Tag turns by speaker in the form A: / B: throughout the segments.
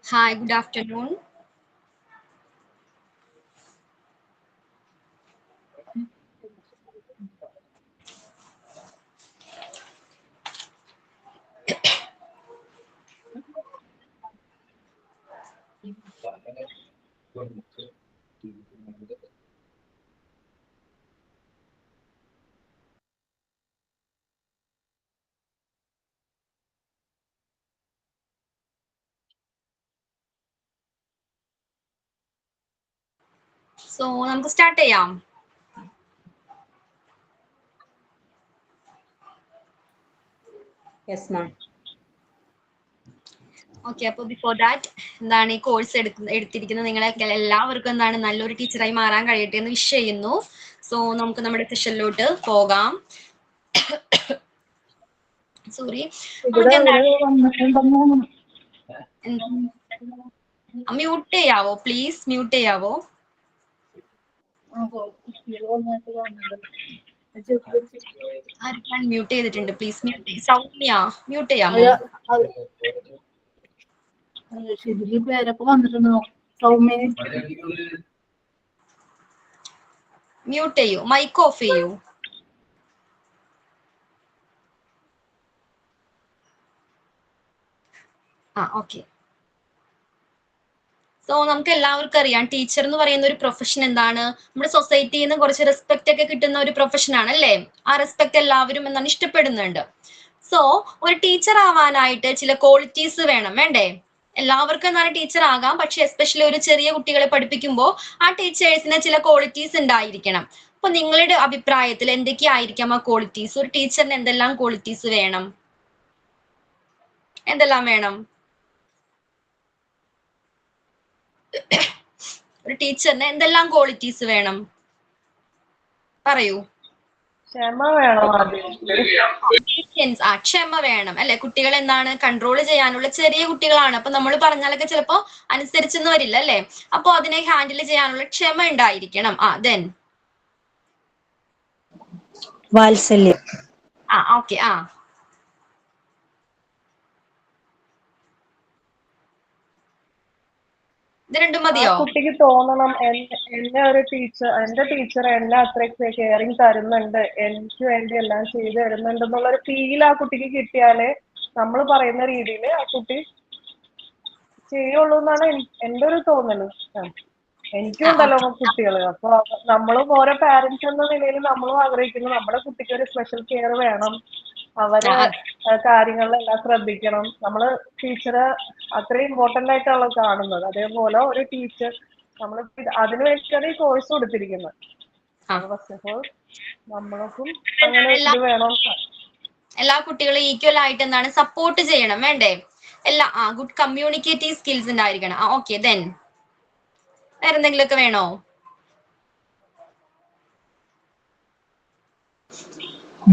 A: Hi, good afternoon. So, നമുക്ക് start ചെയ്യാം.
B: Yes, ma'am.
A: Okay, അപ്പോൾ ബിഫോർ ദാറ്റ് എന്താണ് ഈ കോഴ്സ് എടുത്തിരിക്കുന്നത് നിങ്ങളൊക്കെ എല്ലാവർക്കും എന്താണ് നല്ലൊരു ടീച്ചറായി മാറാൻ കഴിയട്ടെ എന്ന് വിഷ് ചെയ്യുന്നു. സോ നമുക്ക് നമ്മുടെ സെഷനിലോട്ട് പോകാം. സോറി, നമുക്ക് മ്യൂട്ട് ചെയ്യാവോ പ്ലീസ്? മ്യൂട്ട് ചെയ്യാവോ? ആർക്കാണ് മ്യൂട്ട് ചെയ്തിട്ടുണ്ട്? Please mute. സൗമ്യ മ്യൂട്ട് ചെയ്യാമോ?
C: പേരൊക്കെ വന്നിട്ടുണ്ടോ? സൗമ്യ
A: മ്യൂട്ട് ചെയ്യൂ, മൈക്ക് ഓഫ് ചെയ്യൂ. ഓക്കെ. സോ നമുക്ക് എല്ലാവർക്കും അറിയാം ടീച്ചർ എന്ന് പറയുന്ന ഒരു പ്രൊഫഷൻ എന്താണ്, നമ്മുടെ സൊസൈറ്റിയിൽ നിന്ന് കുറച്ച് റെസ്പെക്ട് ഒക്കെ കിട്ടുന്ന ഒരു പ്രൊഫഷൻ ആണ് അല്ലേ? ആ റെസ്പെക്ട് എല്ലാവരും എന്താണ് ഇഷ്ടപ്പെടുന്നുണ്ട്. സോ ഒരു ടീച്ചർ ആവാനായിട്ട് ചില ക്വാളിറ്റീസ് വേണം, വേണ്ടേ? എല്ലാവർക്കും എന്താണ് ടീച്ചർ ആകാം, പക്ഷെ എസ്പെഷ്യലി ഒരു ചെറിയ കുട്ടികളെ പഠിപ്പിക്കുമ്പോൾ ആ ടീച്ചേഴ്സിന് ചില ക്വാളിറ്റീസ് ഉണ്ടായിരിക്കണം. അപ്പൊ നിങ്ങളുടെ അഭിപ്രായത്തിൽ എന്തൊക്കെയായിരിക്കാം ആ ക്വാളിറ്റീസ്? ഒരു ടീച്ചറിന് എന്തെല്ലാം ക്വാളിറ്റീസ് വേണം? എന്തെല്ലാം വേണം? ഒരു ടീച്ചറിന് എന്തെല്ലാം ക്വാളിറ്റീസ് വേണം? പറയൂ.
D: ക്ഷമ വേണം.
A: ക്ഷമ വേണം അല്ലെ? കുട്ടികളെ എന്താണ് കൺട്രോൾ ചെയ്യാനുള്ള, ചെറിയ കുട്ടികളാണ്, അപ്പൊ നമ്മൾ പറഞ്ഞാലൊക്കെ ചിലപ്പോ അനുസരിച്ചൊന്നും വരില്ല അല്ലെ? അപ്പൊ അതിനെ ഹാൻഡിൽ ചെയ്യാനുള്ള ക്ഷമ ഉണ്ടായിരിക്കണം. ദെൻ
B: വാത്സല്യം.
A: ഓക്കെ. ഇത് രണ്ടും മതിയോ?
D: കുട്ടിക്ക് തോന്നണം എന്റെ ടീച്ചർ എന്നെ അത്രയ്ക്ക് കെയറിങ് തരുന്നുണ്ട്, എനിക്ക് വേണ്ടി എല്ലാം ചെയ്തു തരുന്നുണ്ട് എന്നുള്ളൊരു ഫീൽ ആ കുട്ടിക്ക് കിട്ടിയാലേ നമ്മൾ പറയുന്ന രീതിയിൽ ആ കുട്ടി ചെയ്യുള്ളൂ എന്നാണ് എന്റെ ഒരു തോന്നല്. എനിക്കും ഉണ്ടല്ലോ കുട്ടികള്. അപ്പൊ നമ്മളും ഓരോ പാരന്റ്സ് എന്ന നിലയിൽ നമ്മളും ആഗ്രഹിക്കുന്നു നമ്മുടെ കുട്ടിക്ക് ഒരു സ്പെഷ്യൽ കെയർ വേണം, അവര് കാര്യങ്ങളിലെല്ലാം ശ്രദ്ധിക്കണം. നമ്മള് ടീച്ചറെ അത്രയും ഇമ്പോർട്ടന്റ് ആയിട്ടാണ് കാണുന്നത്. അതേപോലെ ഒരു ടീച്ചർ നമ്മൾ അതിനു വേണ്ടിയിട്ടാണ് ഈ കോഴ്സ് കൊടുത്തിരിക്കുന്നത്. ഫസ്റ്റ് ഓഫ് ഓൾ നമ്മൾക്കും അങ്ങനെ ഇത് വേണം.
A: എല്ലാ കുട്ടികളും ഈക്വൽ ആയിട്ട് എന്താണ് സപ്പോർട്ട് ചെയ്യണം, വേണ്ടേ? എല്ലാ ഗുഡ് കമ്മ്യൂണിക്കേറ്റീവ് സ്കിൽസ് ഉണ്ടായിരിക്കണം. ഓക്കെ. ദെൻ വേറെ എന്തെങ്കിലുമൊക്കെ വേണോ?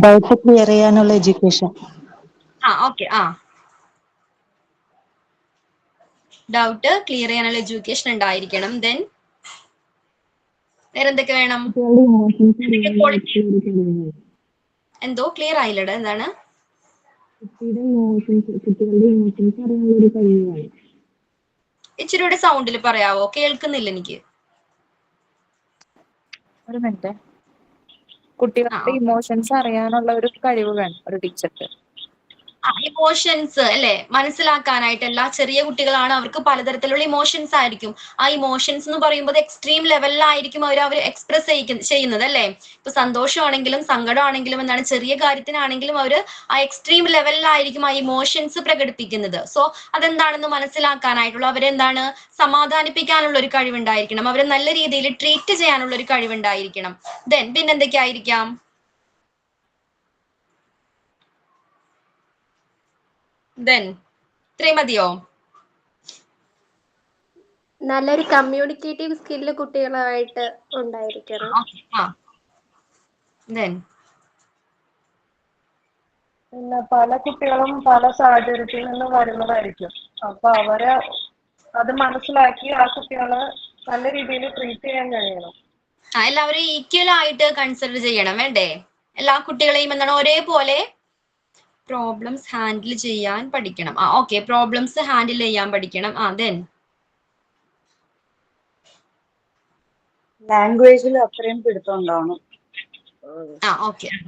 B: ഡൗട്ട് ക്ലിയർ ചെയ്യാനുള്ള എഡ്യൂക്കേഷൻ.
A: ഓക്കെ. ഡൗട്ട് ക്ലിയർ ചെയ്യാനുള്ള എഡ്യൂക്കേഷൻ ഉണ്ടായിരിക്കണം. ദെൻ വേറെന്തൊക്കെ വേണം? എന്തോ ക്ലിയർ ആയില്ലട, എന്താണ്? ഇച്ചിരി കൂടെ സൗണ്ടിൽ പറയാവോ? കേൾക്കുന്നില്ല എനിക്ക്.
C: ഒരു മിനിറ്റ്. കുട്ടികളുടെ ഇമോഷൻസ് അറിയാനുള്ള ഒരു കഴിവ് വേണം ഒരു ടീച്ചർക്ക്.
A: ഇമോഷൻസ് അല്ലെ മനസ്സിലാക്കാനായിട്ട്. എല്ലാ ചെറിയ കുട്ടികളാണ്, അവർക്ക് പലതരത്തിലുള്ള ഇമോഷൻസ് ആയിരിക്കും. ആ ഇമോഷൻസ് എന്ന് പറയുമ്പോൾ എക്സ്ട്രീം ലെവലിലായിരിക്കും അവർ എക്സ്പ്രസ് ചെയ്യുന്നത് അല്ലെ? ഇപ്പൊ സന്തോഷമാണെങ്കിലും സങ്കടമാണെങ്കിലും എന്താണ്, ചെറിയ കാര്യത്തിനാണെങ്കിലും അവര് ആ എക്സ്ട്രീം ലെവലിലായിരിക്കും ആ ഇമോഷൻസ് പ്രകടിപ്പിക്കുന്നത്. സോ അതെന്താണെന്ന് മനസ്സിലാക്കാനായിട്ടുള്ള, അവരെന്താണ് സമാധാനിപ്പിക്കാനുള്ള ഒരു കഴിവുണ്ടായിരിക്കണം, അവരെ നല്ല രീതിയിൽ ട്രീറ്റ് ചെയ്യാനുള്ള ഒരു കഴിവുണ്ടായിരിക്കണം. ദെൻ പിന്നെന്തൊക്കെയായിരിക്കാം? ദെൻ ഇത്രയും മതിയോ?
E: നല്ലൊരു കമ്മ്യൂണിക്കേറ്റീവ് സ്കില്ല് കുട്ടികളായിട്ട് ഉണ്ടായിരിക്കണം.
D: പിന്നെ പല കുട്ടികളും പല സാഹചര്യത്തിൽ നിന്ന് വരുന്നതായിരിക്കും. അപ്പൊ അവരെ അത് മനസ്സിലാക്കി ആ കുട്ടികളെ നല്ല രീതിയിൽ ട്രീറ്റ് ചെയ്യാൻ കഴിയണം.
A: എല്ലാവരും ഈക്വൽ ആയിട്ട് കൺസിഡർ ചെയ്യണം വേണ്ടേ? എല്ലാ കുട്ടികളെയും എന്താണ് ഒരേപോലെ പ്രോബ്ലംസ് ഹാൻഡിൽ ചെയ്യാൻ പഠിക്കണം. ഓക്കെ, പ്രോബ്ലംസ് ഹാൻഡിൽ ചെയ്യാൻ പഠിക്കണം. ദെൻ
F: ലാംഗ്വേജിൽ അത്രയും പിടുത്തം ഉണ്ടാവണം.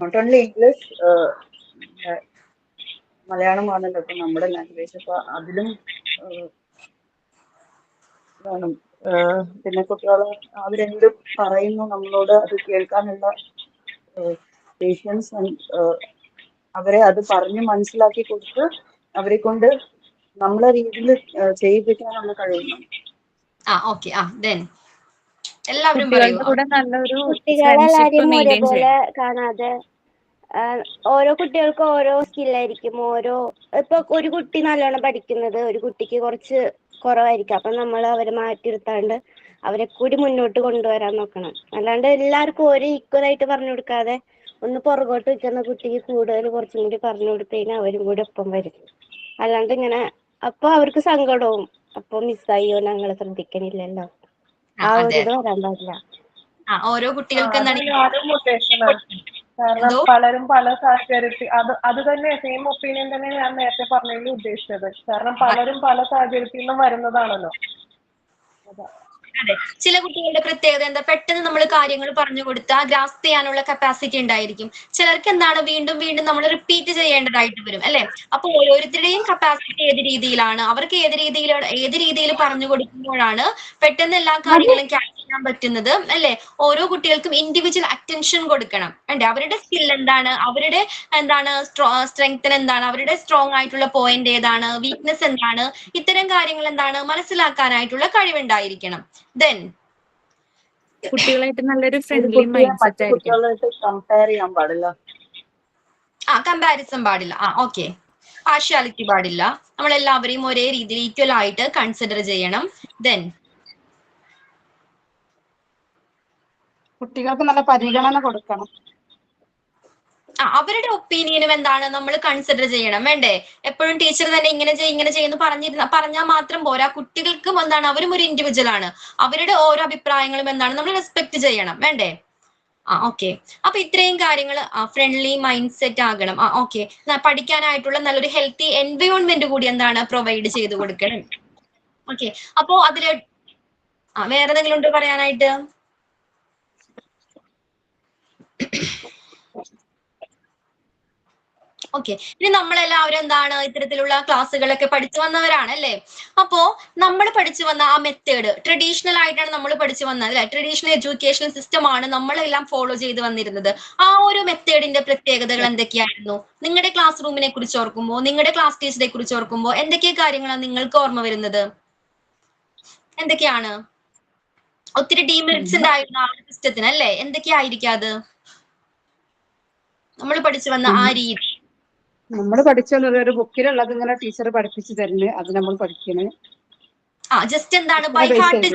F: നോട്ട് ഓൺലി ഇംഗ്ലീഷ്, മലയാളമാണല്ലോ ഇപ്പൊ നമ്മുടെ ലാംഗ്വേജ്, അപ്പൊ അതിലും വേണം. പിന്നെ കുട്ടികളെ അവരെന്ത് പറയുന്നു നമ്മളോട് അത് കേൾക്കാനുള്ള പേഷ്യൻസ്, അവരെ അത് പറഞ്ഞ് മനസ്സിലാക്കി കൊടുത്ത് അവരെ കൊണ്ട് നമ്മളെ രീതിയിൽ ചെയ്യിപ്പിക്കാനുള്ള കഴിവുണ്ട്.
A: എല്ലാവരും
C: കുട്ടികളുടെ കൂടെ നല്ലൊരു
G: കുട്ടികളെല്ലാരും ഒരേപോലെ കാണാതെ ഓരോ കുട്ടികൾക്കും ഓരോ സ്കില്ലായിരിക്കും. ഇപ്പൊ ഒരു കുട്ടി നല്ലോണം പഠിക്കുന്നത് ഒരു കുട്ടിക്ക് കുറച്ച് കുറവായിരിക്കും. അപ്പൊ നമ്മൾ അവരെ മാറ്റിയിരുത്താണ്ട് അവരെ കൂടി മുന്നോട്ട് കൊണ്ടുവരാൻ നോക്കണം. അല്ലാണ്ട് എല്ലാവർക്കും ഒരു ഈക്വൽ ആയിട്ട് പറഞ്ഞു കൊടുക്കാതെ ഒന്ന് പുറകോട്ട് നിൽക്കുന്ന കുട്ടിക്ക് കൂടുതൽ കുറച്ചും കൂടി പറഞ്ഞു കൊടുത്തു കഴിഞ്ഞാൽ അവരും കൂടി ഒപ്പം വരും. അല്ലാണ്ട് ഇങ്ങനെ അപ്പൊ അവർക്ക് സങ്കടവും, അപ്പൊ മിസ്സായോ ഞങ്ങള് ശ്രദ്ധിക്കണില്ലല്ലോ, ആ ഒരു ഇത് വരാൻ പാടില്ല.
A: ഓരോ കുട്ടികൾക്ക്
D: കാരണം പലരും പല സാഹചര്യത്തിൽ അത് തന്നെ സെയിം ഒപ്പീനിയൻ തന്നെ ഞാൻ നേരത്തെ പറഞ്ഞതിൽ ഉദ്ദേശിച്ചത്. കാരണം പലരും പല സാഹചര്യത്തിൽ നിന്നും വരുന്നതാണല്ലോ.
A: അതെ, ചില കുട്ടികളുടെ പ്രത്യേകത എന്താ, പെട്ടെന്ന് നമ്മൾ കാര്യങ്ങൾ പറഞ്ഞു കൊടുത്താൽ ഗ്രാസ്പ് ചെയ്യാനുള്ള കപ്പാസിറ്റി ഉണ്ടായിരിക്കും. ചിലർക്ക് എന്താണ് വീണ്ടും വീണ്ടും നമ്മൾ റിപ്പീറ്റ് ചെയ്യേണ്ടതായിട്ട് വരും അല്ലെ. അപ്പൊ ഓരോരുത്തരുടെയും കപ്പാസിറ്റി ഏത് രീതിയിലാണ്, അവർക്ക് ഏത് രീതിയിൽ പറഞ്ഞു കൊടുക്കുമ്പോഴാണ് പെട്ടെന്ന് എല്ലാ കാര്യങ്ങളും ക്യാച്ച് ചെയ്യാൻ പറ്റുന്നത് അല്ലെ. ഓരോ കുട്ടികൾക്കും ഇൻഡിവിജ്വൽ അറ്റൻഷൻ കൊടുക്കണം അല്ലെ. അവരുടെ സ്കിൽ എന്താണ്, അവരുടെ സ്ട്രെങ്ത് എന്താണ്, അവരുടെ സ്ട്രോങ് ആയിട്ടുള്ള പോയിന്റ് ഏതാണ്, വീക്ക്നെസ് എന്താണ്, ഇത്തരം കാര്യങ്ങൾ എന്താണ് മനസ്സിലാക്കാനായിട്ടുള്ള കഴിവുണ്ടായിരിക്കണം. ദെൻ
C: കുട്ടികളായിട്ട് നല്ലൊരു ഫ്രണ്ട്ലി മൈൻഡ് സെറ്റ് ആയിരിക്കും.
F: കുട്ടികളായിട്ട് കമ്പയർ ചെയ്യാൻ പാടില്ല.
A: കമ്പാരിസൺ പാടില്ല. ഓക്കെ, പാർഷ്യാലിറ്റി പാടില്ല. നമ്മൾ എല്ലാവരെയും ഒരേ രീതിയിൽ ഈക്വൽ ആയിട്ട് കൺസിഡർ ചെയ്യണം. ദെൻ
H: കുട്ടികൾക്ക് നല്ല പരിഗണന കൊടുക്കണം.
A: അവരുടെ ഒപ്പീനിയനും എന്താണ് നമ്മൾ കൺസിഡർ ചെയ്യണം വേണ്ടേ. എപ്പോഴും ടീച്ചർ തന്നെ ഇങ്ങനെ ചെയ്യുന്നു പറഞ്ഞാൽ മാത്രം പോരാ. കുട്ടികൾക്കും എന്താണ്, അവരും ഒരു ഇൻഡിവിജ്വൽ ആണ്. അവരുടെ ഓരോ അഭിപ്രായങ്ങളും എന്താണ് നമ്മൾ റെസ്പെക്ട് ചെയ്യണം വേണ്ടേ. ഓക്കെ, അപ്പൊ ഇത്രയും കാര്യങ്ങൾ ഫ്രണ്ട്ലി മൈൻഡ് സെറ്റ് ആകണം. ഓക്കെ, പഠിക്കാനായിട്ടുള്ള നല്ലൊരു ഹെൽത്തി എൻവയോൺമെന്റ് കൂടി എന്താണ് പ്രൊവൈഡ് ചെയ്ത് കൊടുക്കണം. ഓക്കെ, അപ്പോ അതില് വേറെ എന്തെങ്കിലും ഉണ്ടോ പറയാനായിട്ട്? ഓക്കെ, ഇനി നമ്മളെല്ലാവരും എന്താണ് ഇത്തരത്തിലുള്ള ക്ലാസ്സുകളൊക്കെ പഠിച്ചു വന്നവരാണ് അല്ലേ. അപ്പോ നമ്മൾ പഠിച്ചു വന്ന ആ മെത്തേഡ് ട്രഡീഷണൽ ആയിട്ടാണ് നമ്മൾ പഠിച്ചു വന്നത് അല്ലെ. ട്രഡീഷണൽ എഡ്യൂക്കേഷൻ സിസ്റ്റം ആണ് നമ്മളെല്ലാം ഫോളോ ചെയ്ത് വന്നിരുന്നത്. ആ ഒരു മെത്തേഡിന്റെ പ്രത്യേകതകൾ എന്തൊക്കെയായിരുന്നു? നിങ്ങളുടെ ക്ലാസ് റൂമിനെ കുറിച്ച് ഓർക്കുമ്പോൾ, നിങ്ങളുടെ ക്ലാസ് ടീച്ചറെ കുറിച്ച് ഓർക്കുമ്പോൾ എന്തൊക്കെ കാര്യങ്ങളാണ് നിങ്ങൾക്ക് ഓർമ്മ വരുന്നത്? എന്തൊക്കെയാണ്? ഒത്തിരി ഡീമെറിറ്റ്സ് ഉണ്ടായിരുന്ന ആ ഒരു സിസ്റ്റത്തിന് അല്ലേ. എന്തൊക്കെയായിരിക്കും അത് നമ്മൾ പഠിച്ചു വന്ന ആ രീതി?
H: നമ്മൾ പഠിച്ചുള്ളത് ഒരു ബുക്കിലുള്ളത് ഇങ്ങനെ ടീച്ചർ പഠിപ്പിച്ചു തരുന്നത്, അത് നമ്മൾ പഠിക്കണേ.
A: ജസ്റ്റ് എന്താണ് ബൈ ഹാർട്ട്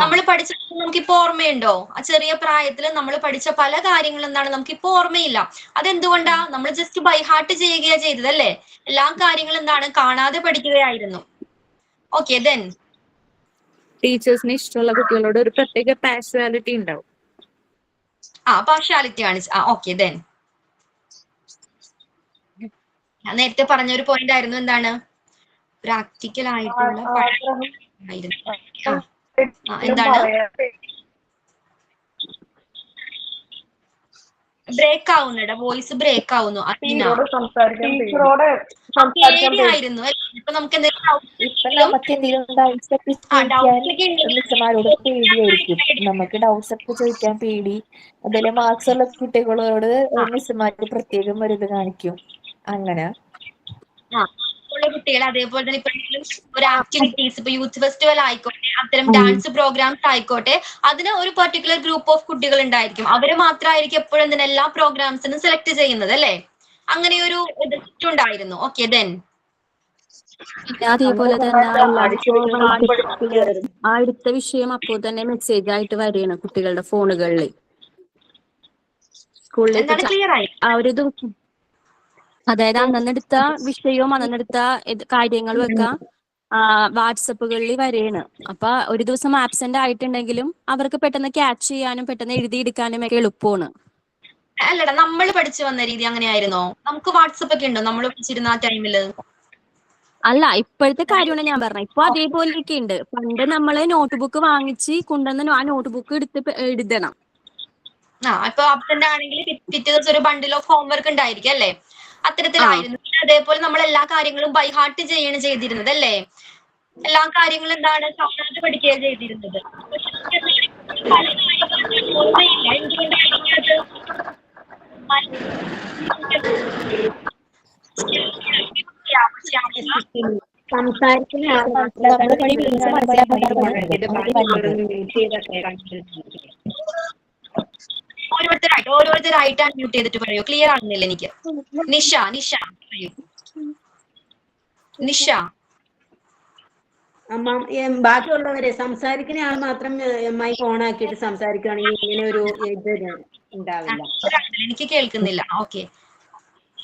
A: നമ്മൾ പഠിച്ചത് നമുക്കിപ്പോ ഓർമ്മയുണ്ടോ? ആ ചെറിയ പ്രായത്തിൽ നമ്മൾ പഠിച്ച പല കാര്യങ്ങളും എന്താണ് നമുക്കിപ്പോ ഓർമ്മയില്ല. അതെന്തുകൊണ്ടാ? നമ്മൾ ജസ്റ്റ് ബൈ ഹാർട്ട് ചെയ്യുകയാ ചെയ്തത് അല്ലേ. എല്ലാ കാര്യങ്ങളും എന്താണ് കാണാതെ പഠിക്കുകയായിരുന്നു. ഓക്കെ, ദെൻ
C: ടീച്ചേഴ്സിന് ഇഷ്ടമുള്ള കുട്ടികളോട് ഒരു പ്രത്യേക പാർഷ്യാലിറ്റി ഉണ്ടാവും.
A: പാർഷ്യാലിറ്റി കാണിച്ചു. ഓക്കെ, ദെൻ ഞാൻ നേരത്തെ പറഞ്ഞ ഒരു പോയിന്റ് ആയിരുന്നു, എന്താണ് പ്രാക്ടിക്കൽ ആയിട്ടുള്ള എന്താണ് ബ്രേക്ക് ആവുന്നുണ്ട്, വോയിസ് ബ്രേക്ക് ആവുന്നു. പേടിയായിരുന്നു. ഇപ്പൊ നമുക്ക്
I: എന്തെങ്കിലും ഡൗട്ട്സ് ഒക്കെ ചോദിക്കാൻ മിസ്സുമാരോട് പേടിയായിരിക്കും. നമുക്ക് ഡൗട്ട്സ് ഒക്കെ ചോദിക്കാൻ പേടി. അതുപോലെ മാർക്സ് ഉള്ള കുട്ടികളോട് മിസ്സുമാർക്ക് പ്രത്യേകം ഒരു ഇത് കാണിക്കും. അങ്ങനെ
A: കുട്ടികൾ അതേപോലെ തന്നെ ഇപ്പൊ ഒരു ആക്ടിവിറ്റീസ്, ഇപ്പൊ യൂത്ത് ഫെസ്റ്റിവൽ ആയിക്കോട്ടെ, അത്തരം ഡാൻസ് പ്രോഗ്രാംസ് ആയിക്കോട്ടെ, അതിന് ഒരു പെർട്ടിക്കുലർ ഗ്രൂപ്പ് ഓഫ് കുട്ടികൾ ഉണ്ടായിരിക്കും. അവര് മാത്രമായിരിക്കും എപ്പോഴും എന്തിനാ എല്ലാ പ്രോഗ്രാംസിനും സെലക്ട് ചെയ്യുന്നത് അല്ലെ. അങ്ങനെ ഒരു ഉണ്ടായിരുന്നു. ഓക്കെ, ദെൻ
J: പിന്നെ അതേപോലെ തന്നെ ആ അടുത്ത വിഷയം അപ്പോൾ തന്നെ മെസ്സേജ് ആയിട്ട് വരികയാണ് കുട്ടികളുടെ ഫോണുകളിൽ സ്കൂളിലേക്ക് ആ ഒരു ദിവസം. അതായത് അന്നെടുത്ത വിഷയവും അന്നെടുത്ത കാര്യങ്ങളും ഒക്കെ വാട്സപ്പുകളിൽ വരെയാണ്. അപ്പൊ ഒരു ദിവസം ആബ്സെന്റ് ആയിട്ടുണ്ടെങ്കിലും അവർക്ക് പെട്ടെന്ന് ക്യാച്ച് ചെയ്യാനും പെട്ടെന്ന് എഴുതിയെടുക്കാനും ഒക്കെ എളുപ്പമാണ്.
A: അല്ലടാ, നമ്മൾ പഠിച്ചു വന്ന രീതി അങ്ങനെയായിരുന്നോ? നമുക്ക് വാട്സപ്പ് ഒക്കെ ഉണ്ടോ നമ്മൾ പഠിച്ചിരുന്ന ആ ടൈമില്?
J: അല്ല, ഇപ്പോഴത്തെ കാര്യമാണ് ഞാൻ പറഞ്ഞത്. ഇപ്പൊ അതേപോലെയൊക്കെ ഉണ്ട്. പണ്ട് നമ്മള് നോട്ട് ബുക്ക് വാങ്ങിച്ച് കൊണ്ടുവന്ന് ആ നോട്ട് ബുക്ക് എടുത്ത് എഴുതണം.
A: ഇപ്പൊ ആബ്സെന്റ് ആണെങ്കിൽ പിറ്റേ ദിവസം ഒരു ബണ്ടിൽ ഓഫ് ഹോംവർക്ക് ഉണ്ടായിരിക്കും അല്ലേ? അത്തരത്തിലായിരുന്നു. അതേപോലെ നമ്മൾ എല്ലാ കാര്യങ്ങളും ബൈ ഹാർട്ട് ചെയ്തിരുന്നത് അല്ലേ? എല്ലാ കാര്യങ്ങളും എന്താണ് കാണാതെ പഠിക്കുക ചെയ്തിരുന്നത്. പല കാര്യങ്ങളും ഓർമ്മയില്ല. എന്തുകൊണ്ടായിരിക്കും അത്? ഓരോരുത്തരായിട്ട് അൺമ്യൂട്ട് ചെയ്തിട്ട് പറയൂ. ക്ലിയർ ആകുന്നില്ല എനിക്ക്. നിഷ പറയൂ. നിഷ.
K: ബാക്കിയുള്ളവരെ സംസാരിക്കുന്ന ആൾ മാത്രം മൈക്ക് ഓൺ ആക്കിയിട്ട് സംസാരിക്കുകയാണെങ്കിൽ ഇങ്ങനെ ഒരു ഇത് ഉണ്ടാവില്ല.
A: എനിക്ക് കേൾക്കുന്നില്ല. ഓക്കെ,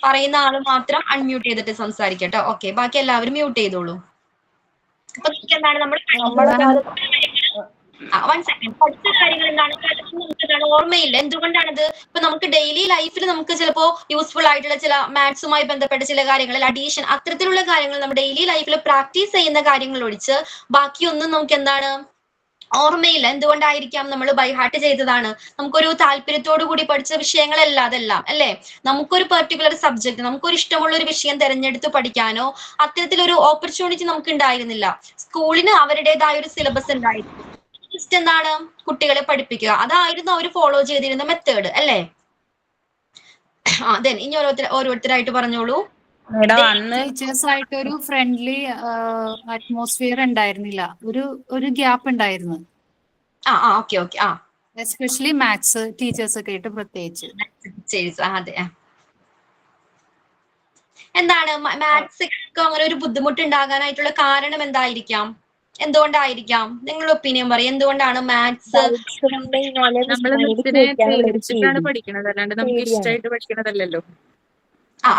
A: പറയുന്ന ആള് മാത്രം അൺമ്യൂട്ട് ചെയ്തിട്ട് സംസാരിക്കട്ടോ. ഓക്കെ, ബാക്കി എല്ലാവരും മ്യൂട്ട് ചെയ്തോളൂ. അപ്പൊ എന്താണ് നമ്മൾ വൺ സെക്കൻഡ് പഠിച്ച കാര്യങ്ങൾ എന്താണ് നമുക്കതാണ് ഓർമ്മയില്ല. എന്തുകൊണ്ടാണത്? ഇപ്പൊ നമുക്ക് ഡെയിലി ലൈഫിൽ നമുക്ക് ചിലപ്പോ യൂസ്ഫുൾ ആയിട്ടുള്ള ചില മാത്സുമായി ബന്ധപ്പെട്ട ചില കാര്യങ്ങൾ, അഡീഷൻ, അത്തരത്തിലുള്ള കാര്യങ്ങൾ നമ്മൾ ഡെയിലി ലൈഫിൽ പ്രാക്ടീസ് ചെയ്യുന്ന കാര്യങ്ങൾ ഒഴിച്ച് ബാക്കിയൊന്നും നമുക്ക് എന്താണ് ഓർമ്മയില്ല. എന്തുകൊണ്ടായിരിക്കാം? നമ്മൾ ബൈ ഹാർട്ട് ചെയ്തതാണ്. നമുക്കൊരു താല്പര്യത്തോടു കൂടി പഠിച്ച വിഷയങ്ങളല്ല അതെല്ലാം അല്ലെ? നമുക്കൊരു പെർട്ടിക്കുലർ സബ്ജക്ട്, നമുക്കൊരു ഇഷ്ടമുള്ള ഒരു വിഷയം തെരഞ്ഞെടുത്ത് പഠിക്കാനോ അത്തരത്തിലൊരു ഓപ്പർച്യൂണിറ്റി നമുക്ക് ഉണ്ടായിരുന്നില്ല. സ്കൂളിന് അവരുടേതായ ഒരു സിലബസ് ഉണ്ടായിരുന്നു. ജസ്റ്റ് എന്താണ് കുട്ടികളെ പഠിപ്പിക്കുക, അതായിരുന്നു അവർ ഫോളോ ചെയ്തിരുന്ന മെത്തേഡ് അല്ലേ? ദെൻ ഇനി ഓരോരുത്തരായിട്ട് പറഞ്ഞോളൂ.
L: ടീച്ചേഴ്സ് ആയിട്ട് ഒരു ഫ്രണ്ട്ലി അറ്റ്മോസ്ഫിയർ ഉണ്ടായിരുന്നില്ല. ഒരു ഗ്യാപ്പ് ഉണ്ടായിരുന്നു. എസ്പെഷ്യലി മാത്സ് ടീച്ചേഴ്സ് ഒക്കെ ആയിട്ട് പ്രത്യേകിച്ച്.
A: അതെ, എന്താണ് മാത്സ് അങ്ങനെ ഒരു ബുദ്ധിമുട്ട് ഉണ്ടാകാനായിട്ടുള്ള കാരണം എന്തായിരിക്കാം? എന്തുകൊണ്ടായിരിക്കാം? നിങ്ങളുടെ ഒപ്പീനിയൻ പറയും. എന്തുകൊണ്ടാണ് മാത്സ്
C: പഠിക്കണത്, അല്ലാണ്ട് നമുക്ക് ഇഷ്ടമായിട്ട് പഠിക്കണതല്ലോ.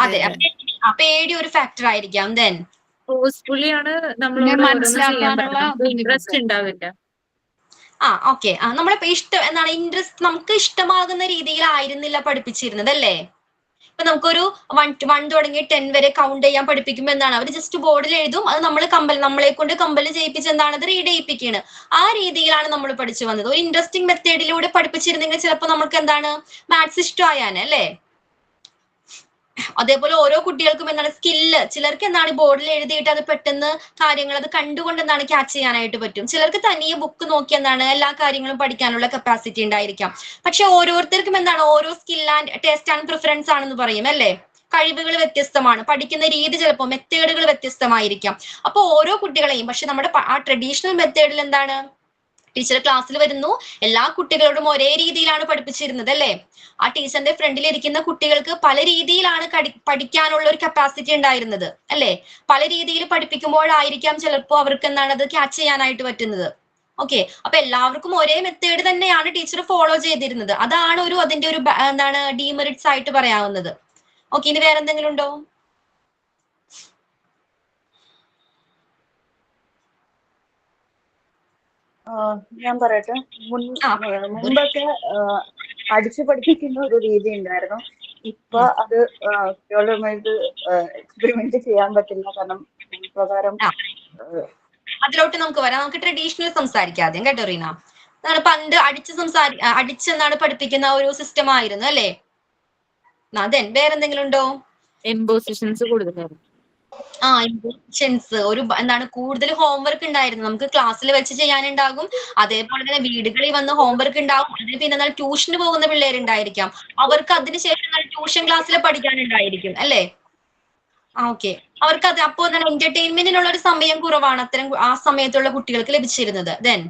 A: അതെ, പേടി ഒരു ഫാക്ടർ ആയിരിക്കാം. ദെൻ
C: ഫോഴ്സ്ഫുള്ളി ആണ് നമ്മളോട് മനസ്സിലാക്കാനുള്ള ഇൻട്രസ്റ്റ് ഉണ്ടാവില്ല.
A: ഓക്കെ, നമ്മളിപ്പോ ഇഷ്ടം എന്താണ് ഇൻട്രസ്റ്റ് നമുക്ക് ഇഷ്ടമാകുന്ന രീതിയിലായിരുന്നില്ല പഠിപ്പിച്ചിരുന്നത് അല്ലേ? ഇപ്പൊ നമുക്കൊരു 1 തുടങ്ങി 10 വരെ കൗണ്ട് ചെയ്യാൻ പഠിപ്പിക്കുമ്പോൾ എന്താണ് അവർ ജസ്റ്റ് ബോർഡിൽ എഴുതും. അത് നമ്മളെ കൊണ്ട് കമ്പല് ചെയ്യിപ്പിച്ച് എന്താണ് അത് റീഡ് ചെയ്യിപ്പിക്കുകയാണ്. ആ രീതിയിലാണ് നമ്മൾ പഠിച്ചു വന്നത്. ഒരു ഇൻട്രസ്റ്റിംഗ് മെത്തേഡിലൂടെ പഠിപ്പിച്ചിരുന്നെങ്കിൽ ചിലപ്പോൾ നമുക്ക് എന്താണ് മാത്സ് ഇഷ്ടമായാനെ അല്ലേ? അതേപോലെ ഓരോ കുട്ടികൾക്കും എന്താണ് സ്കില്ല്, ചിലർക്ക് എന്താണ് ബോർഡിൽ എഴുതിയിട്ട് അത് പെട്ടെന്ന് കാര്യങ്ങൾ അത് കണ്ടുകൊണ്ട് എന്താണ് ക്യാച്ച് ചെയ്യാനായിട്ട് പറ്റും. ചിലർക്ക് തനിയെ ബുക്ക് നോക്കി എന്താണ് എല്ലാ കാര്യങ്ങളും പഠിക്കാനുള്ള കപ്പാസിറ്റി ഉണ്ടായിരിക്കാം. പക്ഷെ ഓരോരുത്തർക്കും എന്താണ് ഓരോ skill and taste and preference ആണെന്ന് പറയും അല്ലേ? കഴിവുകൾ വ്യത്യസ്തമാണ്, പഠിക്കുന്ന രീതി ചിലപ്പോൾ മെത്തേഡുകൾ വ്യത്യസ്തമായിരിക്കാം. അപ്പൊ ഓരോ കുട്ടികളെയും പക്ഷെ നമ്മുടെ ആ ട്രഡീഷണൽ മെത്തേഡിൽ എന്താണ് ടീച്ചർ ക്ലാസ്സിൽ വരുന്നു, എല്ലാ കുട്ടികളോടും ഒരേ രീതിയിലാണ് പഠിപ്പിച്ചിരുന്നത് അല്ലേ? ആ ടീച്ചറിന്റെ ഫ്രണ്ടിൽ ഇരിക്കുന്ന കുട്ടികൾക്ക് പല രീതിയിലാണ് പഠിക്കാനുള്ള ഒരു കപ്പാസിറ്റി ഉണ്ടായിരുന്നത് അല്ലേ? പല രീതിയിൽ പഠിപ്പിക്കുമ്പോഴായിരിക്കാം ചിലപ്പോൾ അവർക്ക് എന്താണ് അത് ക്യാച്ച് ചെയ്യാനായിട്ട് പറ്റുന്നത്. ഓക്കെ, അപ്പൊ എല്ലാവർക്കും ഒരേ മെത്തേഡ് തന്നെയാണ് ടീച്ചർ ഫോളോ ചെയ്തിരുന്നത്. അതാണ് അതിന്റെ ഒരു എന്താണ് ഡീമെറിറ്റ്സ് ആയിട്ട് പറയാവുന്നത്. ഓക്കെ, ഇനി വേറെ എന്തെങ്കിലും ഉണ്ടോ?
F: ഞാൻ പറയട്ടെ. മുമ്പൊക്കെ അടിച്ചു പഠിപ്പിക്കുന്ന ഒരു രീതി ഉണ്ടായിരുന്നു. ഇപ്പൊ അത് കുട്ടികളുമായിട്ട് എക്സ്പെരിമെന്റ് ചെയ്യാൻ പറ്റില്ല. കാരണം പ്രകാരം
A: അതിലോട്ട് നമുക്ക് വരാം. നമുക്ക് ട്രഡീഷണൽ സംസാരിക്കാതെ കേട്ടോ റീന. പണ്ട് അടിച്ചെന്നാണ് പഠിപ്പിക്കുന്ന ഒരു സിസ്റ്റം ആയിരുന്നു അല്ലേ? അതെ, വേറെന്തെങ്കിലും ഉണ്ടോ?
C: ഇമ്പോസിഷൻസ് കൂടുതലായിരുന്നു.
A: ഇമ്പോസിഷൻസ് ഒരു എന്താണ് കൂടുതൽ ഹോംവർക്ക് ഉണ്ടായിരുന്നു. നമുക്ക് ക്ലാസ്സിൽ വെച്ച് ചെയ്യാനുണ്ടാകും, അതേപോലെ തന്നെ വീടുകളിൽ വന്ന് ഹോംവർക്ക് ഉണ്ടാകും. അതിന് പിന്നെ ട്യൂഷന് പോകുന്ന പിള്ളേരുണ്ടായിരിക്കാം, അവർക്ക് അതിനുശേഷം ട്യൂഷൻ ക്ലാസ്സിൽ പഠിക്കാനുണ്ടായിരിക്കും അല്ലേ? ഓക്കെ, അവർക്ക് അത് അപ്പോ എന്റർടൈൻമെന്റിനുള്ള ഒരു സമയം കുറവാണ് അത്തരം ആ സമയത്തുള്ള കുട്ടികൾക്ക് ലഭിച്ചിരുന്നത്. ദെൻ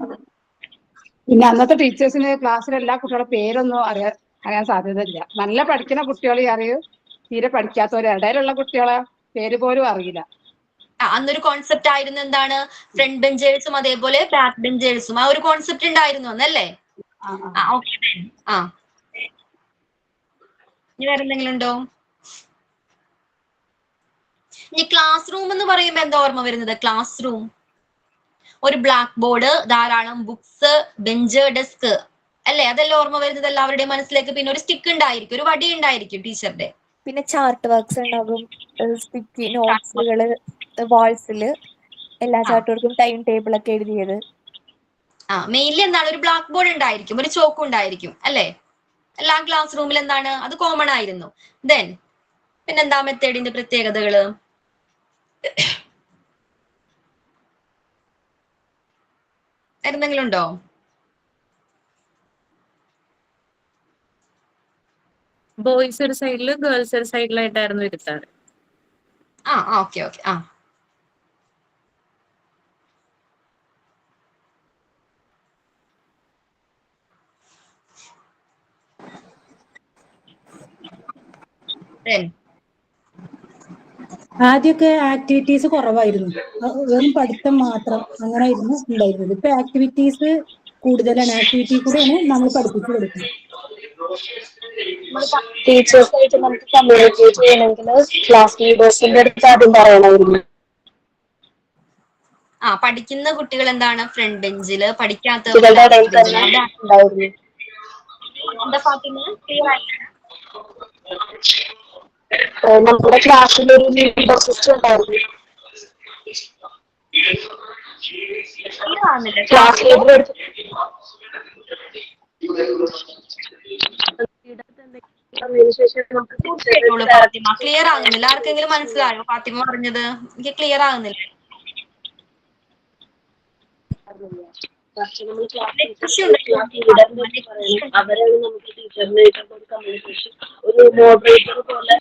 H: പിന്നെ അന്നത്തെ ടീച്ചേഴ്സിന് ക്ലാസ്സിലെ എല്ലാ കുട്ടികളുടെ പേരൊന്നും അറിയാൻ സാധ്യതയില്ല. നല്ല പഠിക്കുന്ന കുട്ടികളെ അറിയൂ, തീരെ പഠിക്കാത്തവരെ ഇടയിലുള്ള കുട്ടികളെ പേര് പോലും അറിയില്ല.
A: അന്നൊരു കോൺസെപ്റ്റ് ആയിരുന്നു എന്താണ്, ഫ്രണ്ട് ബെഞ്ചേഴ്സും അതേപോലെ ബാക്ക് ബെഞ്ചേഴ്സും, ആ ഒരു കോൺസെപ്റ്റ് ഉണ്ടായിരുന്നു അന്നല്ലേ? ഓക്കെ. ഇനി വേറെ എന്തെങ്കിലും ഉണ്ടോ? ഇനി ക്ലാസ് റൂം എന്ന് പറയുമ്പോ എന്താ ഓർമ്മ വരുന്നത്? ക്ലാസ് റൂം ഒരു ബ്ലാക്ക് ബോർഡ്, ധാരാളം ബുക്സ്, ബെഞ്ച്, ഡെസ്ക് അല്ലേ? അതെല്ലാം ഓർമ്മ വരുന്നത് എല്ലാവരുടെയും മനസ്സിലേക്ക്. പിന്നെ ഒരു സ്റ്റിക്ക് ഉണ്ടായിരിക്കും, ഒരു വടി ഉണ്ടായിരിക്കും ടീച്ചറുടെ.
I: പിന്നെ ചാർട്ട് വർക്ക്സ് ഉണ്ടാകും, സ്റ്റിക്കി നോട്ട്സുകള്, വാൾസില് എല്ലാ ചാർട്ട് വർക്കും ടൈം ടേബിൾ ഒക്കെ എഴുതിയത്.
A: മെയിൻലി എന്താണ്, ഒരു ബ്ലാക്ക് ബോർഡ് ഉണ്ടായിരിക്കും, ഒരു ചോക്ക് ഉണ്ടായിരിക്കും അല്ലേ? എല്ലാ ക്ലാസ് റൂമിൽ എന്താണ്, അത് കോമൺ ആയിരുന്നു. ദെൻ പിന്നെന്താ മെത്തേഡിന്റെ പ്രത്യേകതകള്? എന്തെങ്കിലും ഉണ്ടോ?
M: ബോയ്സ് ഒരു സൈഡില് ഗേൾസ് ഒരു സൈഡിലായിട്ടായിരുന്നു ഇരുത്താറ്.
A: ഓക്കെ.
N: ആദ്യമൊക്കെ ആക്ടിവിറ്റീസ് കുറവായിരുന്നു, വെറും പഠിത്തം മാത്രം അങ്ങനെയായിരുന്നു ഉണ്ടായിരുന്നത്. ഇപ്പൊ ആക്ടിവിറ്റീസ് കൂടുതലാണ്, ആക്ടിവിറ്റി കൂടെയാണ് നമ്മൾ പഠിപ്പിച്ചു കൊടുക്കുന്നത്.
O: ടീച്ചേഴ്സായിട്ട് നമുക്ക് കമ്മ്യൂണിക്കേറ്റ് ചെയ്യണമെങ്കിൽ ക്ലാസ് ലീഡേഴ്സിന്റെ അടുത്ത് ആദ്യം പറയണമായിരുന്നു.
A: പഠിക്കുന്ന കുട്ടികൾ എന്താണ് ഫ്രണ്ട് ബെഞ്ചില്, പഠിക്കാത്ത
O: നമ്മുടെ ക്ലാസ്സിൽ ഒരു ലീഡർ സിസ്റ്റം ഉണ്ടായിരുന്നു. ക്ലാസ് ലീഡർ
A: ക്ലിയർ ആകുന്നില്ല. ആർക്കെങ്കിലും മനസ്സിലായോ ഫാത്തിമ പറഞ്ഞത്? എനിക്ക് ക്ലിയർ ആകുന്നില്ല.
O: അവരാണ് നമുക്ക് ടീച്ചറിനായിട്ടൊക്കെ ഒരു കമ്മ്യൂണിക്കേഷൻ, ഒരു മോഡറേറ്റർ പോലെ.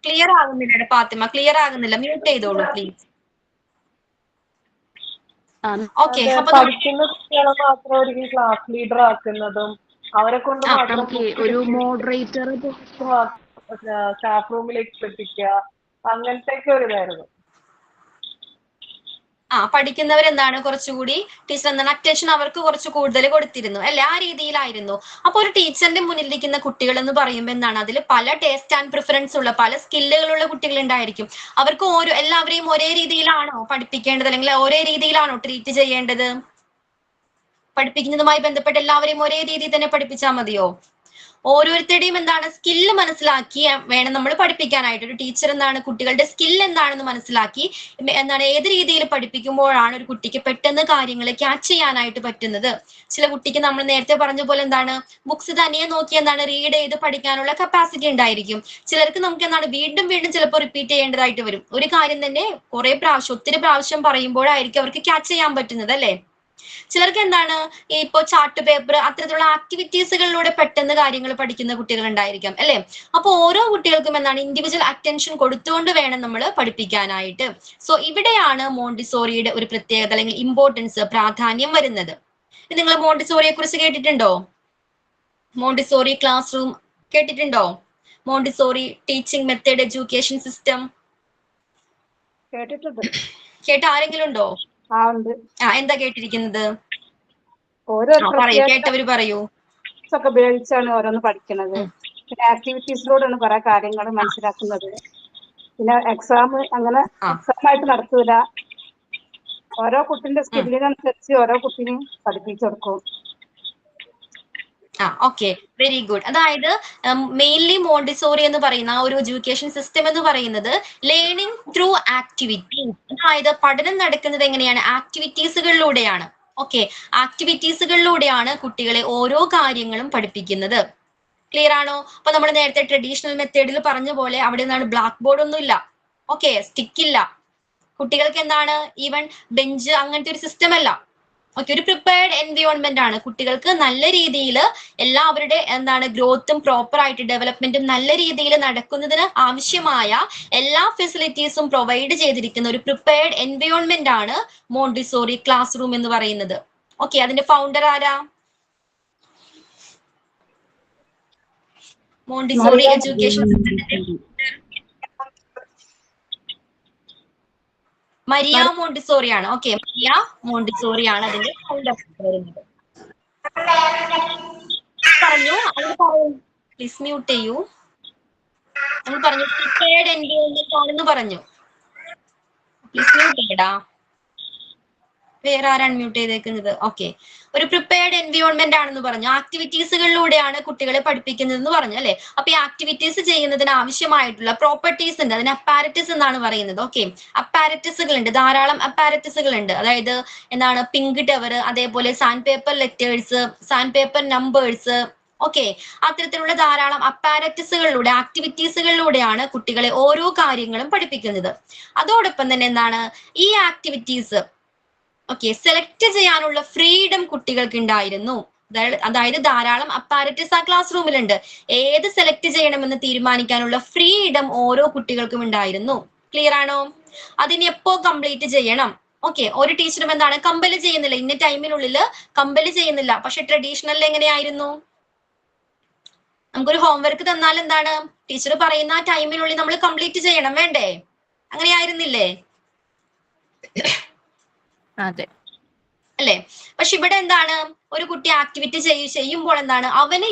A: ക്ലിയർ ആകുന്നില്ല ഫാത്തിമ, ക്ലിയർ ആകുന്നില്ല. മ്യൂട്ട് ചെയ്തോളൂ പ്ലീസ്.
D: പഠിക്കുന്ന കുട്ടികളെ മാത്രമായിരിക്കും ക്ലാസ് ലീഡർ ആക്കുന്നതും, അവരെ കൊണ്ട് മാത്രം
A: ഒരു മോഡറേറ്റർ
D: സ്റ്റാഫ് റൂമിലേക്ക് എത്തിക്കുക, അങ്ങനത്തെ ഒക്കെ ഒരു ഇതായിരുന്നു.
A: പഠിക്കുന്നവരെന്താണ് കുറച്ചുകൂടി ടീച്ചർ എന്താണ് അറ്റൻഷൻ അവർക്ക് കുറച്ച് കൂടുതൽ കൊടുത്തിരുന്നു അല്ലെ? ആ രീതിയിലായിരുന്നു. അപ്പൊ ഒരു ടീച്ചറിന്റെ മുന്നിലിരിക്കുന്ന കുട്ടികൾ എന്ന് പറയുമ്പോൾ എന്താണ്, അതിൽ പല ടേസ്റ്റ് ആൻഡ് പ്രിഫറൻസ് ഉള്ള, പല സ്കില്ലുകളുള്ള കുട്ടികൾ ഉണ്ടായിരിക്കും. അവർക്ക് എല്ലാവരെയും ഒരേ രീതിയിലാണോ പഠിപ്പിക്കേണ്ടത്, അല്ലെങ്കിൽ ഒരേ രീതിയിലാണോ ട്രീറ്റ് ചെയ്യേണ്ടത്? പഠിപ്പിക്കുന്നതുമായി ബന്ധപ്പെട്ട് എല്ലാവരെയും ഒരേ രീതിയിൽ തന്നെ പഠിപ്പിച്ചാൽ മതിയോ? ഓരോരുത്തരുടെയും എന്താണ് സ്കില്ല് മനസ്സിലാക്കി വേണം നമ്മൾ പഠിപ്പിക്കാനായിട്ട്. ഒരു ടീച്ചർ എന്താണ് കുട്ടികളുടെ സ്കിൽ എന്താണെന്ന് മനസ്സിലാക്കി എന്താണ് ഏത് രീതിയിൽ പഠിപ്പിക്കുമ്പോഴാണ് ഒരു കുട്ടിക്ക് പെട്ടെന്ന് കാര്യങ്ങൾ ക്യാച്ച് ചെയ്യാനായിട്ട് പറ്റുന്നത്. ചില കുട്ടിക്ക് നമ്മൾ നേരത്തെ പറഞ്ഞ പോലെ എന്താണ് ബുക്സ് തനിയെ നോക്കി എന്താണ് റീഡ് ചെയ്ത് പഠിക്കാനുള്ള കപ്പാസിറ്റി ഉണ്ടായിരിക്കും. ചിലർക്ക് നമുക്ക് എന്താണ് വീണ്ടും വീണ്ടും ചിലപ്പോൾ റിപ്പീറ്റ് ചെയ്യേണ്ടതായിട്ട് വരും. ഒരു കാര്യം തന്നെ ഒത്തിരി പ്രാവശ്യം പറയുമ്പോഴായിരിക്കും അവർക്ക് ക്യാച്ച് ചെയ്യാൻ പറ്റുന്നത് അല്ലെ? ചിലർക്ക് എന്താണ് ഇപ്പോ ചാർട്ട് പേപ്പർ അത്തരത്തിലുള്ള ആക്ടിവിറ്റീസുകളിലൂടെ പെട്ടെന്ന് കാര്യങ്ങൾ പഠിക്കുന്ന കുട്ടികൾ ഉണ്ടായിരിക്കാം അല്ലെ? അപ്പൊ ഓരോ കുട്ടികൾക്കും എന്താണ് ഇൻഡിവിജ്വൽ അറ്റൻഷൻ കൊടുത്തുകൊണ്ട് വേണം നമ്മൾ പഠിപ്പിക്കാനായിട്ട്. സോ ഇവിടെയാണ് മോണ്ടിസോറിയുടെ ഒരു പ്രത്യേകത അല്ലെങ്കിൽ ഇമ്പോർട്ടൻസ്, പ്രാധാന്യം വരുന്നത്. നിങ്ങൾ മോണ്ടിസോറിയെ കുറിച്ച് കേട്ടിട്ടുണ്ടോ? മോണ്ടിസോറി ക്ലാസ് റൂം കേട്ടിട്ടുണ്ടോ? Montessori teaching method education system കേട്ട ആരെങ്കിലും ഉണ്ടോ? എന്താ കേട്ടിരിക്കുന്നത്? കേട്ടവര് പറയൂ.
H: ഒക്കെ ഉപയോഗിച്ചാണ് ഓരോന്ന് പഠിക്കുന്നത്. പിന്നെ ആക്ടിവിറ്റീസിലൂടെയാണ് കുറെ കാര്യങ്ങൾ മനസ്സിലാക്കുന്നത്. പിന്നെ എക്സാം അങ്ങനെ എക്സാം ആയിട്ട് നടത്തൂല, ഓരോ കുട്ടിന്റെ സ്കില്ലിനനുസരിച്ച് ഓരോ കുട്ടിനെയും പഠിപ്പിച്ചു കൊടുക്കും.
A: Okay, very good. അതായത് മെയിൻലി മോണ്ടിസോറി എന്ന് പറയുന്ന ആ ഒരു എഡ്യൂക്കേഷൻ സിസ്റ്റം എന്ന് പറയുന്നത് ലേണിംഗ് ത്രൂ ആക്ടിവിറ്റീസ്, അതായത് പഠനം നടക്കുന്നത് എങ്ങനെയാണ്? ആക്ടിവിറ്റീസുകളിലൂടെയാണ്. ഓക്കെ, ആക്ടിവിറ്റീസുകളിലൂടെയാണ് കുട്ടികളെ ഓരോ കാര്യങ്ങളും പഠിപ്പിക്കുന്നത്. ക്ലിയർ ആണോ? അപ്പൊ നമ്മൾ നേരത്തെ ട്രഡീഷണൽ മെത്തേഡിൽ പറഞ്ഞ പോലെ അവിടെ നിന്നാണ് ബ്ലാക്ക് ബോർഡ് ഒന്നും ഇല്ല, ഓക്കെ, സ്റ്റിക്ക് ഇല്ല. കുട്ടികൾക്ക് എന്താണ് ഈവൻ ബെഞ്ച് അങ്ങനത്തെ ഒരു സിസ്റ്റം അല്ല. ഓക്കെ, ഒരു പ്രിപ്പയർഡ് എൻവയോൺമെന്റ് ആണ്. കുട്ടികൾക്ക് നല്ല രീതിയിൽ എല്ലാവരുടെ എന്താണ് ഗ്രോത്തും പ്രോപ്പർ ആയിട്ട് ഡെവലപ്മെന്റും നല്ല രീതിയിൽ നടക്കുന്നതിന് ആവശ്യമായ എല്ലാ ഫെസിലിറ്റീസും പ്രൊവൈഡ് ചെയ്തിരിക്കുന്ന ഒരു പ്രിപ്പയർഡ് എൻവയോൺമെന്റ് ആണ് മോണ്ടിസോറി ക്ലാസ് റൂം എന്ന് പറയുന്നത്. ഓക്കെ, അതിന്റെ ഫൗണ്ടർ ആരാ? മോണ്ടിസോറി എഡ്യൂക്കേഷൻ സിസ്റ്റത്തിന്റെ മരിയ മോണ്ടിസോറി ആണ്. ഓക്കെ, മരിയ മോണ്ടിസോറി ആണ് അതിന്റെ ഫൗണ്ടർ വരുന്നത്. പറഞ്ഞു പ്ലീസ് മ്യൂട്ട് ചെയ്യൂ. നമ്മൾ പറഞ്ഞു പ്രിപ്പയർഡ് എൻവയോൺമെന്റ് ആണെന്ന് പറഞ്ഞു. പ്ലീസ് മ്യൂട്ട് ചെയ്യടാ. വേറെ ആരാണ് മ്യൂട്ട് ചെയ്തേക്കുന്നത്? ഓക്കെ, ഒരു പ്രിപ്പയർഡ് എൻവയോൺമെന്റ് ആണെന്ന് പറഞ്ഞു. ആക്ടിവിറ്റീസുകളിലൂടെയാണ് കുട്ടികളെ പഠിപ്പിക്കുന്നത് എന്ന് പറഞ്ഞു അല്ലെ. അപ്പൊ ഈ ആക്ടിവിറ്റീസ് ചെയ്യുന്നതിന് ആവശ്യമായിട്ടുള്ള പ്രോപ്പർട്ടീസ് ഉണ്ട്. അതിന് അപ്പാരറ്റസ് എന്നാണ് പറയുന്നത്. ഓക്കെ, അപ്പാരറ്റസുകൾ ഉണ്ട്, ധാരാളം അപ്പാരറ്റസുകൾ ഉണ്ട്. അതായത് എന്താണ്, പിങ്ക് ടവർ, അതേപോലെ sand paper letters, sand paper numbers. Okay, അത്തരത്തിലുള്ള ധാരാളം അപ്പാരറ്റസുകളിലൂടെ ആക്ടിവിറ്റീസുകളിലൂടെയാണ് കുട്ടികളെ ഓരോ കാര്യങ്ങളും പഠിപ്പിക്കുന്നത്. അതോടൊപ്പം തന്നെ എന്താണ്, ഈ ആക്ടിവിറ്റീസ് ഓക്കെ സെലക്ട് ചെയ്യാനുള്ള ഫ്രീഡം കുട്ടികൾക്ക് ഉണ്ടായിരുന്നു. അതായത് ധാരാളം അപ്പാരറ്റസ് ആ ക്ലാസ് റൂമിലുണ്ട്. ഏത് സെലക്ട് ചെയ്യണമെന്ന് തീരുമാനിക്കാനുള്ള ഫ്രീഡം ഓരോ കുട്ടികൾക്കും ഉണ്ടായിരുന്നു. ക്ലിയർ ആണോ? അതിന് എപ്പോ കംപ്ലീറ്റ് ചെയ്യണം? ഓക്കെ, ഒരു ടീച്ചറും എന്താണ് കമ്പല് ചെയ്യുന്നില്ല, ഇന്ന ടൈമിനുള്ളിൽ കമ്പല് ചെയ്യുന്നില്ല. പക്ഷെ ട്രഡീഷണലിൽ എങ്ങനെയായിരുന്നു? നമുക്കൊരു ഹോംവർക്ക് തന്നാൽ എന്താണ്, ടീച്ചർ പറയുന്ന ആ ടൈമിനുള്ളിൽ നമ്മൾ കംപ്ലീറ്റ് ചെയ്യണം, വേണ്ടേ? അങ്ങനെയായിരുന്നില്ലേ?
C: അതെ
A: അല്ലെ? പക്ഷെ ഇവിടെ എന്താണ്, ഒരു കുട്ടി ആക്ടിവിറ്റി ചെയ്യുമ്പോൾ എന്താണ്, അവൻ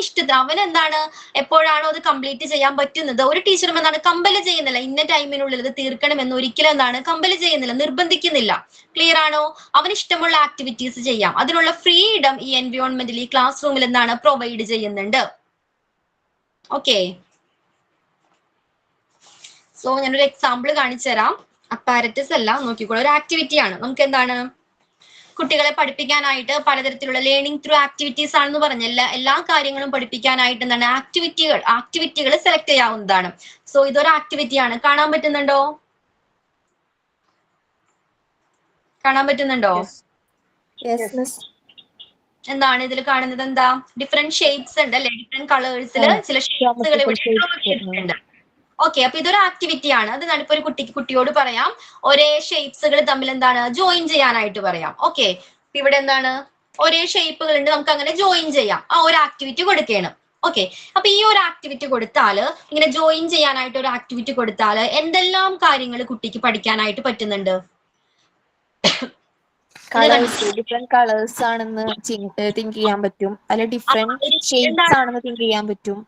A: എന്താണ് എപ്പോഴാണോ അത് കംപ്ലീറ്റ് ചെയ്യാൻ പറ്റുന്നത്. ഒരു ടീച്ചറും എന്താണ് കമ്പല് ചെയ്യുന്നില്ല, ഇന്ന ടൈമിനുള്ളിൽ ഇത് തീർക്കണമെന്ന് ഒരിക്കലും എന്താണ് കമ്പല് ചെയ്യുന്നില്ല, നിർബന്ധിക്കുന്നില്ല. ക്ലിയർ ആണോ? അവന് ഇഷ്ടമുള്ള ആക്ടിവിറ്റീസ് ചെയ്യാം. അതിനുള്ള ഫ്രീഡം ഈ എൻവയോൺമെന്റിൽ, ഈ ക്ലാസ് റൂമിൽ എന്താണ് പ്രൊവൈഡ് ചെയ്യുന്നുണ്ട്. ഓക്കെ, സോ ഞാനൊരു എക്സാമ്പിൾ കാണിച്ചു തരാം. അപ്പാരറ്റസ് അല്ല, നോക്കിക്കോളൂ, ഒരു ആക്ടിവിറ്റി ആണ്. നമുക്ക് എന്താണ് കുട്ടികളെ പഠിപ്പിക്കാനായിട്ട് പലതരത്തിലുള്ള ലേണിംഗ് ത്രൂ ആക്ടിവിറ്റീസ് ആണെന്ന് പറഞ്ഞ എല്ലാ കാര്യങ്ങളും പഠിപ്പിക്കാനായിട്ട് എന്താണ് ആക്ടിവിറ്റികൾ സെലക്ട് ചെയ്യാവുന്നതാണ്. സോ ഇതൊരു ആക്ടിവിറ്റിയാണ്. കാണാൻ പറ്റുന്നുണ്ടോ? എന്താണ് ഇതിൽ കാണുന്നത്? എന്താ, ഡിഫറെന്റ് ഷേപ്സ് ഉണ്ട് അല്ലെ? ഡിഫറെന്റ് കളേഴ്സിൽ ചില ഷേപ്സുകൾ ഉണ്ട്. ഓക്കെ, അപ്പൊ ഇതൊരു ആക്ടിവിറ്റി ആണ്. അത് ഞാനിപ്പോ ഒരു കുട്ടിയോട് പറയാം, ഒരേ ഷേപ്സുകൾ തമ്മിൽ എന്താണ് ജോയിൻ ചെയ്യാനായിട്ട് പറയാം. ഓക്കെ, ഇവിടെ എന്താണ് ഒരേ ഷേപ്പുകൾ ഉണ്ട്, നമുക്ക് അങ്ങനെ ജോയിൻ ചെയ്യാം. ആ ഒരു ആക്ടിവിറ്റി കൊടുക്കുകയാണ്. ഓക്കെ, അപ്പൊ ഈ ഒരു ആക്ടിവിറ്റി കൊടുത്താല്, ഇങ്ങനെ ജോയിൻ ചെയ്യാനായിട്ട് ഒരു ആക്ടിവിറ്റി കൊടുത്താല് എന്തെല്ലാം കാര്യങ്ങൾ കുട്ടിക്ക് പഠിക്കാനായിട്ട് പറ്റുന്നുണ്ട്?
C: ഡിഫറെന്റ് കളേഴ്സ് ആണെന്ന് തിങ്ക് ചെയ്യാൻ പറ്റും, അല്ലെ ഡിഫറെന്റ് ഷേപ്സ് ആണെന്ന് തിങ്ക് ചെയ്യാൻ പറ്റും.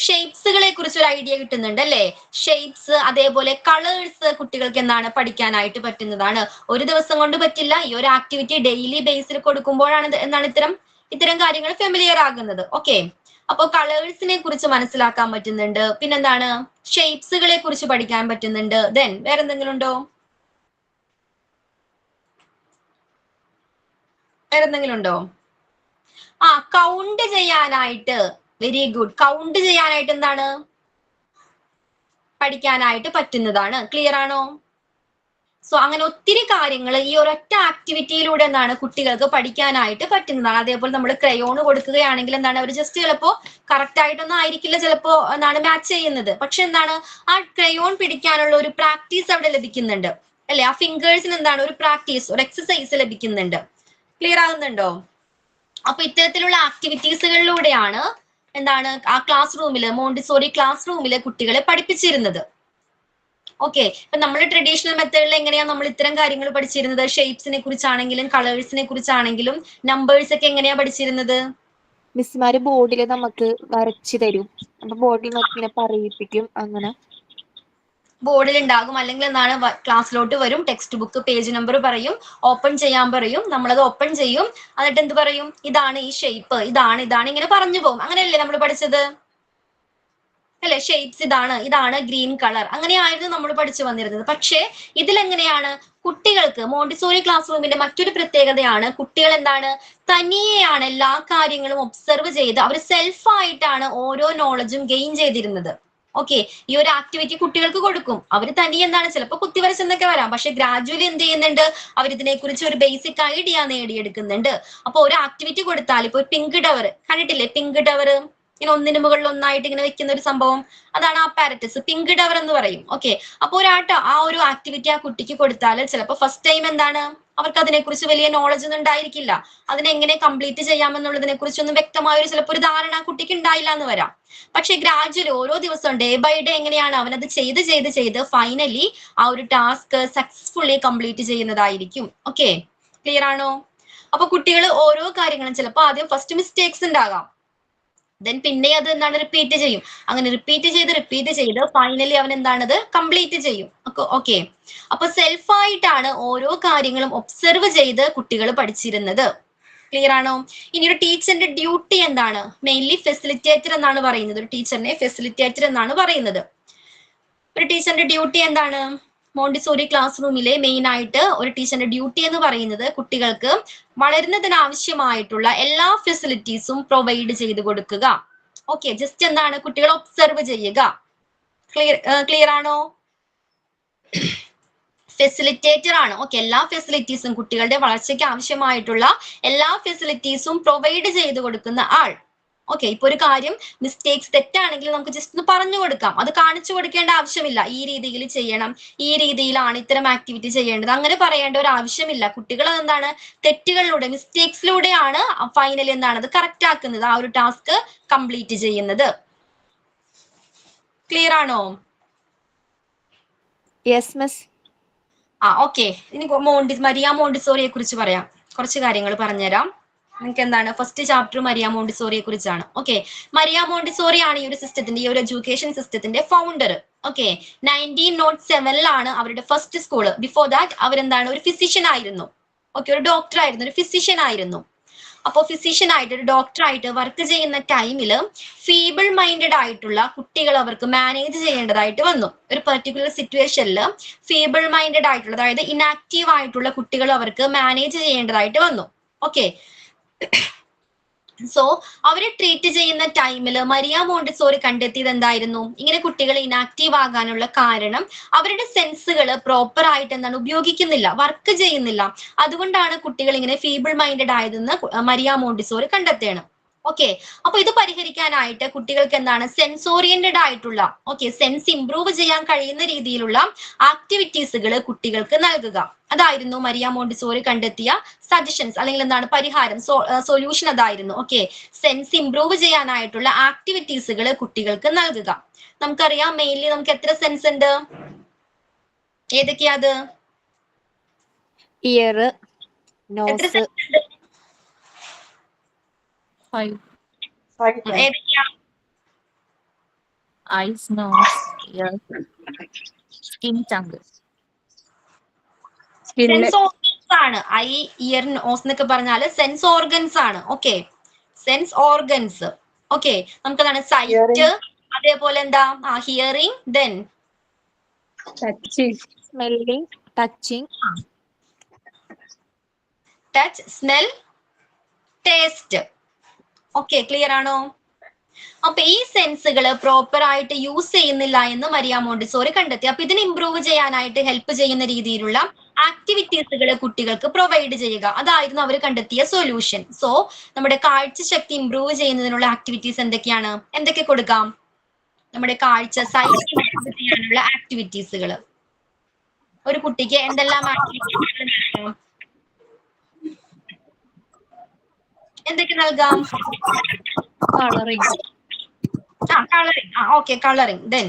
A: ഷേപ്സുകളെ കുറിച്ച് ഒരു ഐഡിയ കിട്ടുന്നുണ്ട് അല്ലെ? ഷേപ്സ്, അതേപോലെ കളേഴ്സ് കുട്ടികൾക്ക് എന്താണ് പഠിക്കാനായിട്ട് പറ്റുന്നതാണ്. ഒരു ദിവസം കൊണ്ട് പറ്റില്ല. ഈ ഒരു ആക്ടിവിറ്റി ഡെയിലി ബേസിൽ കൊടുക്കുമ്പോഴാണ് എന്താണ് ഇത്തരം കാര്യങ്ങൾ ഫെമിലിയർ ആകുന്നത്. ഓക്കെ, അപ്പൊ കളേഴ്സിനെ കുറിച്ച് മനസ്സിലാക്കാൻ പറ്റുന്നുണ്ട്. പിന്നെന്താണ്, ഷേപ്സുകളെ കുറിച്ച് പഠിക്കാൻ പറ്റുന്നുണ്ട്. ദെൻ വേറെ എന്തെങ്കിലും ഉണ്ടോ? കൗണ്ട് ചെയ്യാനായിട്ട്, വെരി ഗുഡ്, കൗണ്ട് ചെയ്യാനായിട്ട് എന്താണ് പഠിക്കാനായിട്ട് പറ്റുന്നതാണ്. ക്ലിയർ ആണോ? സോ അങ്ങനെ ഒത്തിരി കാര്യങ്ങൾ ഈ ഒരൊറ്റ ആക്ടിവിറ്റിയിലൂടെ എന്താണ് കുട്ടികൾക്ക് പഠിക്കാനായിട്ട് പറ്റുന്നതാണ്. അതേപോലെ നമ്മൾ ക്രയോൺ കൊടുക്കുകയാണെങ്കിൽ എന്താണ്, അവർ ജസ്റ്റ് ചിലപ്പോ കറക്റ്റ് ആയിട്ടൊന്നും ആയിരിക്കില്ല ചിലപ്പോ എന്താണ് മാച്ച് ചെയ്യുന്നത്. പക്ഷെ എന്താണ്, ആ ക്രയോൺ പിടിക്കാനുള്ള ഒരു പ്രാക്ടീസ് അവിടെ ലഭിക്കുന്നുണ്ട് അല്ലെ? ആ ഫിംഗേഴ്സിന് എന്താണ് ഒരു പ്രാക്ടീസ്, ഒരു എക്സസൈസ് ലഭിക്കുന്നുണ്ട്. ക്ലിയർ ആകുന്നുണ്ടോ? അപ്പൊ ഇത്തരത്തിലുള്ള ആക്ടിവിറ്റീസുകളിലൂടെയാണ് എന്താണ് ആ ക്ലാസ് റൂമില്, മോണ്ടിസോറി ക്ലാസ് റൂമില് കുട്ടികളെ പഠിപ്പിച്ചിരുന്നത്. ഓക്കെ, ഇപ്പൊ നമ്മൾ ട്രഡീഷണൽ മെത്തേഡിൽ എങ്ങനെയാണ് നമ്മൾ ഇത്തരം കാര്യങ്ങൾ പഠിച്ചിരുന്നത്? ഷേപ്സിനെ കുറിച്ചാണെങ്കിലും കളേഴ്സിനെ കുറിച്ചാണെങ്കിലും നമ്പേഴ്സ് ഒക്കെ എങ്ങനെയാ പഠിച്ചിരുന്നത്?
C: മിസ്മാര് ബോർഡിൽ നമുക്ക് വരച്ചു തരും, അപ്പൊ ബോർഡിൽ നോക്കി ഇങ്ങനെ പറയിപ്പിക്കും. അങ്ങനെ
A: ബോർഡിൽ ഉണ്ടാകും, അല്ലെങ്കിൽ എന്താണ് ക്ലാസ്സിലോട്ട് വരും, ടെക്സ്റ്റ് ബുക്ക് പേജ് നമ്പർ പറയും, ഓപ്പൺ ചെയ്യാൻ പറയും, നമ്മളത് ഓപ്പൺ ചെയ്യും, എന്നിട്ട് എന്ത് പറയും, ഇതാണ് ഈ ഷേപ്പ്, ഇതാണ് ഇങ്ങനെ പറഞ്ഞു പോകും. അങ്ങനെയല്ലേ നമ്മൾ പഠിച്ചത് അല്ലെ? ഷേപ്സ് ഇതാണ് ഗ്രീൻ കളർ, അങ്ങനെയായിരുന്നു നമ്മൾ പഠിച്ചു വന്നിരുന്നത്. പക്ഷേ ഇതിലെങ്ങനെയാണ് കുട്ടികൾക്ക്, മോണ്ടിസോറി ക്ലാസ് റൂമിന്റെ മറ്റൊരു പ്രത്യേകതയാണ്, കുട്ടികൾ എന്താണ് തനിയെയാണ് എല്ലാ കാര്യങ്ങളും ഒബ്സർവ് ചെയ്ത് അവർ സെൽഫായിട്ടാണ് ഓരോ നോളജും ഗെയിൻ ചെയ്തിരുന്നത്. ഓക്കെ, ഈ ഒരു ആക്ടിവിറ്റി കുട്ടികൾക്ക് കൊടുക്കും, അവർ തനിയെ എന്താണ് ചിലപ്പോൾ കുത്തിവരച്ചെന്നൊക്കെ വരാം, പക്ഷെ ഗ്രാജുവലി എന്ത് ചെയ്യുന്നുണ്ട്, അവർ ഇതിനെ കുറിച്ച് ഒരു ബേസിക് ഐഡിയ നേടിയെടുക്കുന്നുണ്ട്. അപ്പൊ ഒരു ആക്ടിവിറ്റി കൊടുത്താൽ, ഇപ്പൊ പിങ്ക് ടവർ കണ്ടിട്ടില്ലേ? പിങ്ക് ടവർ ഇങ്ങനെ ഒന്നിന് മുകളിൽ ഒന്നായിട്ട് ഇങ്ങനെ വെക്കുന്ന ഒരു സംഭവം, അതാണ് അപ്പാരറ്റസ്, പിങ്ക് ടവർ എന്ന് പറയും. ഓക്കെ, അപ്പൊ ആ ഒരു ആക്ടിവിറ്റി ആ കുട്ടിക്ക് കൊടുത്താൽ ചിലപ്പോൾ ഫസ്റ്റ് ടൈം എന്താണ് അവർക്ക് അതിനെക്കുറിച്ച് വലിയ നോളജ് ഒന്നും ഉണ്ടായിരിക്കില്ല. അതിനെങ്ങനെ കംപ്ലീറ്റ് ചെയ്യാമെന്നുള്ളതിനെ കുറിച്ചൊന്നും വ്യക്തമായ ചിലപ്പോൾ ഒരു ധാരണ കുട്ടിക്ക് ഉണ്ടായില്ല എന്ന് വരാം. പക്ഷെ ഗ്രാജുവലി ഓരോ ദിവസവും ഡേ ബൈ ഡേ എങ്ങനെയാണ് അവനത് ചെയ്ത് ഫൈനലി ആ ഒരു ടാസ്ക് സക്സസ്ഫുള്ളി കംപ്ലീറ്റ് ചെയ്യുന്നതായിരിക്കും. ഓക്കെ, ക്ലിയർ ആണോ? അപ്പൊ കുട്ടികൾ ഓരോ കാര്യങ്ങളും ചിലപ്പോൾ ആദ്യം ഫസ്റ്റ് മിസ്റ്റേക്സ് ഉണ്ടാകാം, ദെൻ പിന്നെ അത് എന്താണ് റിപ്പീറ്റ് ചെയ്യും. അങ്ങനെ റിപ്പീറ്റ് ചെയ്ത് ഫൈനലി അവൻ എന്താണത് കംപ്ലീറ്റ് ചെയ്യും. ഓക്കെ, അപ്പൊ സെൽഫായിട്ടാണ് ഓരോ കാര്യങ്ങളും ഒബ്സർവ് ചെയ്ത് കുട്ടികൾ പഠിച്ചിരുന്നത്. ക്ലിയർ ആണോ? ഇനി ഒരു ടീച്ചറിന്റെ ഡ്യൂട്ടി എന്താണ്? മെയിൻലി ഫെസിലിറ്റേറ്റർ എന്നാണ് പറയുന്നത്. ഒരു ടീച്ചറിനെ ഫെസിലിറ്റേറ്റർ എന്നാണ് പറയുന്നത്. ഒരു ടീച്ചറിന്റെ ഡ്യൂട്ടി എന്താണ്? മോണ്ടിസോറി ക്ലാസ് റൂമിലെ മെയിൻ ആയിട്ട് ഒരു ടീച്ചറിന്റെ ഡ്യൂട്ടി എന്ന് പറയുന്നത് കുട്ടികൾക്ക് വളരുന്നതിന് ആവശ്യമായിട്ടുള്ള എല്ലാ ഫെസിലിറ്റീസും പ്രൊവൈഡ് ചെയ്ത് കൊടുക്കുക. ഓക്കെ, ജസ്റ്റ് എന്താണ് കുട്ടികളെ ഒബ്സർവ് ചെയ്യുക. ക്ലിയർ ആണോ? ഫെസിലിറ്റേറ്റർ ആണ്. ഓക്കെ, എല്ലാ ഫെസിലിറ്റീസും കുട്ടികളുടെ വളർച്ചയ്ക്ക് ആവശ്യമായിട്ടുള്ള എല്ലാ ഫെസിലിറ്റീസും പ്രൊവൈഡ് ചെയ്ത് കൊടുക്കുന്ന ആൾ. ഓക്കെ, ഇപ്പൊ ഒരു കാര്യം മിസ്റ്റേക്സ് തെറ്റാണെങ്കിൽ നമുക്ക് ജസ്റ്റ് ഒന്ന് പറഞ്ഞു കൊടുക്കാം, അത് കാണിച്ചു കൊടുക്കേണ്ട ആവശ്യമില്ല. ഈ രീതിയിൽ ചെയ്യണം, ഈ രീതിയിലാണ് ഇത്തരം ആക്ടിവിറ്റി ചെയ്യേണ്ടത്, അങ്ങനെ പറയേണ്ട ഒരു ആവശ്യമില്ല. കുട്ടികൾ എന്താണ് തെറ്റുകളിലൂടെ മിസ്റ്റേക്സിലൂടെയാണ് ഫൈനലി എന്താണ് അത് കറക്റ്റ് ആക്കുന്നത്, ആ ഒരു ടാസ്ക് കംപ്ലീറ്റ് ചെയ്യുന്നത്. ക്ലിയർ ആണോ?
C: Yes miss.
A: ഓക്കെ, ഇനി മരിയ മോണ്ടിസോറിയെ കുറിച്ച് പറയാം. കുറച്ച് കാര്യങ്ങൾ പറഞ്ഞുതരാം. നിങ്ങൾക്ക് എന്താണ് ഫസ്റ്റ് ചാപ്റ്റർ മരിയ മോണ്ടിസോറിയെ കുറിച്ചാണ്. ഓക്കെ, മരിയ മോണ്ടിസോറി ആണ് ഈ ഒരു സിസ്റ്റത്തിന്റെ, ഈ ഒരു എഡ്യൂക്കേഷൻ സിസ്റ്റത്തിന്റെ ഫൗണ്ടർ. ഓക്കെ, 1907 അവരുടെ ഫസ്റ്റ് സ്കൂള്. ബിഫോർ ദാറ്റ് അവരെന്താണ് ഒരു ഫിസിഷ്യൻ ആയിരുന്നു. ഓക്കെ, ഒരു ഡോക്ടർ ആയിരുന്നു, ഒരു ഫിസിഷ്യൻ ആയിരുന്നു. അപ്പോൾ ഫിസിഷ്യൻ ആയിട്ട് ഒരു ഡോക്ടർ ആയിട്ട് വർക്ക് ചെയ്യുന്ന ടൈമിൽ ഫീബിൾ മൈൻഡഡ് ആയിട്ടുള്ള കുട്ടികൾ അവർക്ക് മാനേജ് ചെയ്യേണ്ടതായിട്ട് വന്നു. ഒരു പെർട്ടിക്കുലർ സിറ്റുവേഷനിൽ ഫീബിൾ മൈൻഡഡ് ആയിട്ടുള്ള, അതായത് ഇനാക്റ്റീവ് ആയിട്ടുള്ള കുട്ടികൾ അവർക്ക് മാനേജ് ചെയ്യേണ്ടതായിട്ട് വന്നു. ഓക്കെ, സോ അവരെ ട്രീറ്റ് ചെയ്യുന്ന ടൈമിൽ മരിയ മോണ്ടിസോറി കണ്ടെത്തിയത് എന്തായിരുന്നു? ഇങ്ങനെ കുട്ടികൾ ഇനാക്റ്റീവ് ആകാനുള്ള കാരണം അവരുടെ സെൻസുകൾ പ്രോപ്പർ ആയിട്ട് എന്താണ് ഉപയോഗിക്കുന്നില്ല, വർക്ക് ചെയ്യുന്നില്ല. അതുകൊണ്ടാണ് കുട്ടികൾ ഇങ്ങനെ ഫീബിൾ മൈൻഡഡ് ആയതെന്ന് മരിയ മോണ്ടിസോറി കണ്ടെത്തുകയാണ്. ഓക്കെ, അപ്പൊ ഇത് പരിഹരിക്കാനായിട്ട് കുട്ടികൾക്ക് എന്താണ് സെൻസ് ഓറിയന്റഡ് ആയിട്ടുള്ള, ഓക്കെ, സെൻസ് ഇംപ്രൂവ് ചെയ്യാൻ കഴിയുന്ന രീതിയിലുള്ള ആക്ടിവിറ്റീസുകൾ കുട്ടികൾക്ക് നൽകുക. അതായിരുന്നു മരിയ മോണ്ടിസോറി കണ്ടെത്തിയ സജഷൻസ്, അല്ലെങ്കിൽ എന്താണ് പരിഹാരം, സൊല്യൂഷൻ അതായിരുന്നു. ഓക്കെ, സെൻസ് ഇംപ്രൂവ് ചെയ്യാനായിട്ടുള്ള ആക്ടിവിറ്റീസുകൾ കുട്ടികൾക്ക് നൽകുക. നമുക്കറിയാം മെയിൻലി നമുക്ക് എത്ര സെൻസ് ഉണ്ട്? ഏതൊക്കെയാ അത്?
C: ഇയർ, നോസ്,
A: ഏതൊക്കെയാ?
M: eyes, nose, ears, skin, tongue.
A: Sense organs ആണ്. ഐ, ഇയർ, നോസ് എന്നൊക്കെ പറഞ്ഞാല് സെൻസ് ഓർഗൻസ് ആണ്. Okay, sense organs. ഓക്കെ, നമുക്കതാണ് സൈറ്റ്, അതേപോലെ എന്താ hearing, then
C: touching, smelling, touching,
A: touch, smell, taste. Okay, clear ആണോ? അപ്പൊ ഈ സെൻസുകൾ പ്രോപ്പർ ആയിട്ട് യൂസ് ചെയ്യുന്നില്ല എന്ന് മരിയ മോണ്ടിസോറി കണ്ടെത്തി. അപ്പൊ ഇതിന് ഇംപ്രൂവ് ചെയ്യാനായിട്ട് ഹെൽപ്പ് ചെയ്യുന്ന രീതിയിലുള്ള ആക്ടിവിറ്റീസുകൾ കുട്ടികൾക്ക് പ്രൊവൈഡ് ചെയ്യുക, അതായിരുന്നു അവർ കണ്ടെത്തിയ സൊല്യൂഷൻ. സോ നമ്മുടെ കാഴ്ചശക്തി ഇംപ്രൂവ് ചെയ്യുന്നതിനുള്ള ആക്ടിവിറ്റീസ് എന്തൊക്കെയാണ്? എന്തൊക്കെ കൊടുക്കാം? നമ്മുടെ കാഴ്ച സൈറ്റ് ഇംപ്രൂവ് ചെയ്യാനുള്ള ആക്ടിവിറ്റീസുകൾ ഒരു കുട്ടിക്ക് എന്തെല്ലാം ആക്ടിവിറ്റീസുകൾ നൽകാം? എന്തൊക്കെ നൽകാം?
M: Coloring.
A: Coloring. Okay, coloring. Then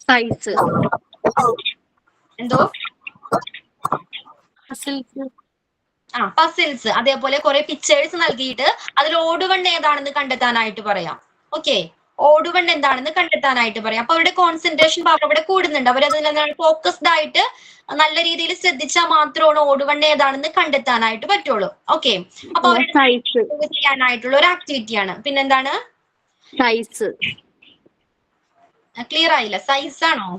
J: size.
A: എന്തോ? പസിൽസ്. അതേപോലെ കുറെ പിക്ചേഴ്സ് നൽകിയിട്ട് അതിൽ ഓടുവൺ ഏതാണെന്ന് കണ്ടെത്താനായിട്ട് പറയാം. ഓക്കെ, ഓടുവൺ എന്താണെന്ന് കണ്ടെത്താനായിട്ട് പറയാം. അപ്പൊ അവരുടെ കോൺസെൻട്രേഷൻ പവർ അവിടെ കൂടുന്നുണ്ട്. അവരതിൽ ഫോക്കസ്ഡ് ആയിട്ട് നല്ല രീതിയിൽ ശ്രദ്ധിച്ചാൽ മാത്രമാണ് ഓടുവൺ ഏതാണെന്ന് കണ്ടെത്താനായിട്ട് പറ്റുള്ളൂ. ഓക്കെ, അപ്പൊ അവരുടെ ചെയ്യാനായിട്ടുള്ള ഒരു ആക്ടിവിറ്റിയാണ്. പിന്നെന്താണ്?
J: സൈസ്.
A: ക്ലിയർ ആയില്ല. സൈസ് ആണോ?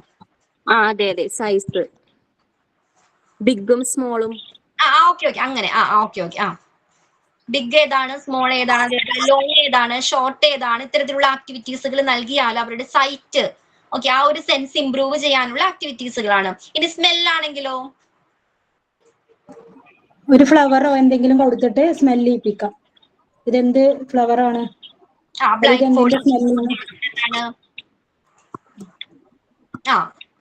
J: അതെ അതെ, സൈസ്. ബിഗും സ്മോളും.
A: ഓക്കെ ഓക്കെ, അങ്ങനെ. Okay okay. ബിഗ് ഏതാണ്, സ്മോൾ ഏതാണ്, അതേപോലെ ലോങ് ഏതാണ്, ഷോർട്ട് ഏതാണ്, ഇത്തരത്തിലുള്ള ആക്ടിവിറ്റീസുകൾ നൽകിയാൽ അവരുടെ സൈറ്റ്, ഓക്കെ, ആ ഒരു സെൻസ് ഇംപ്രൂവ് ചെയ്യാനുള്ള ആക്ടിവിറ്റീസുകളാണ്. ഇനി സ്മെല്ലാണെങ്കിലോ?
N: ഒരു ഫ്ലവറോ എന്തെങ്കിലും കൊടുത്തിട്ട് സ്മെല്ല് ചെയ്യിപ്പിക്കാം. ഇതെന്ത് ഫ്ലവർ ആണ്?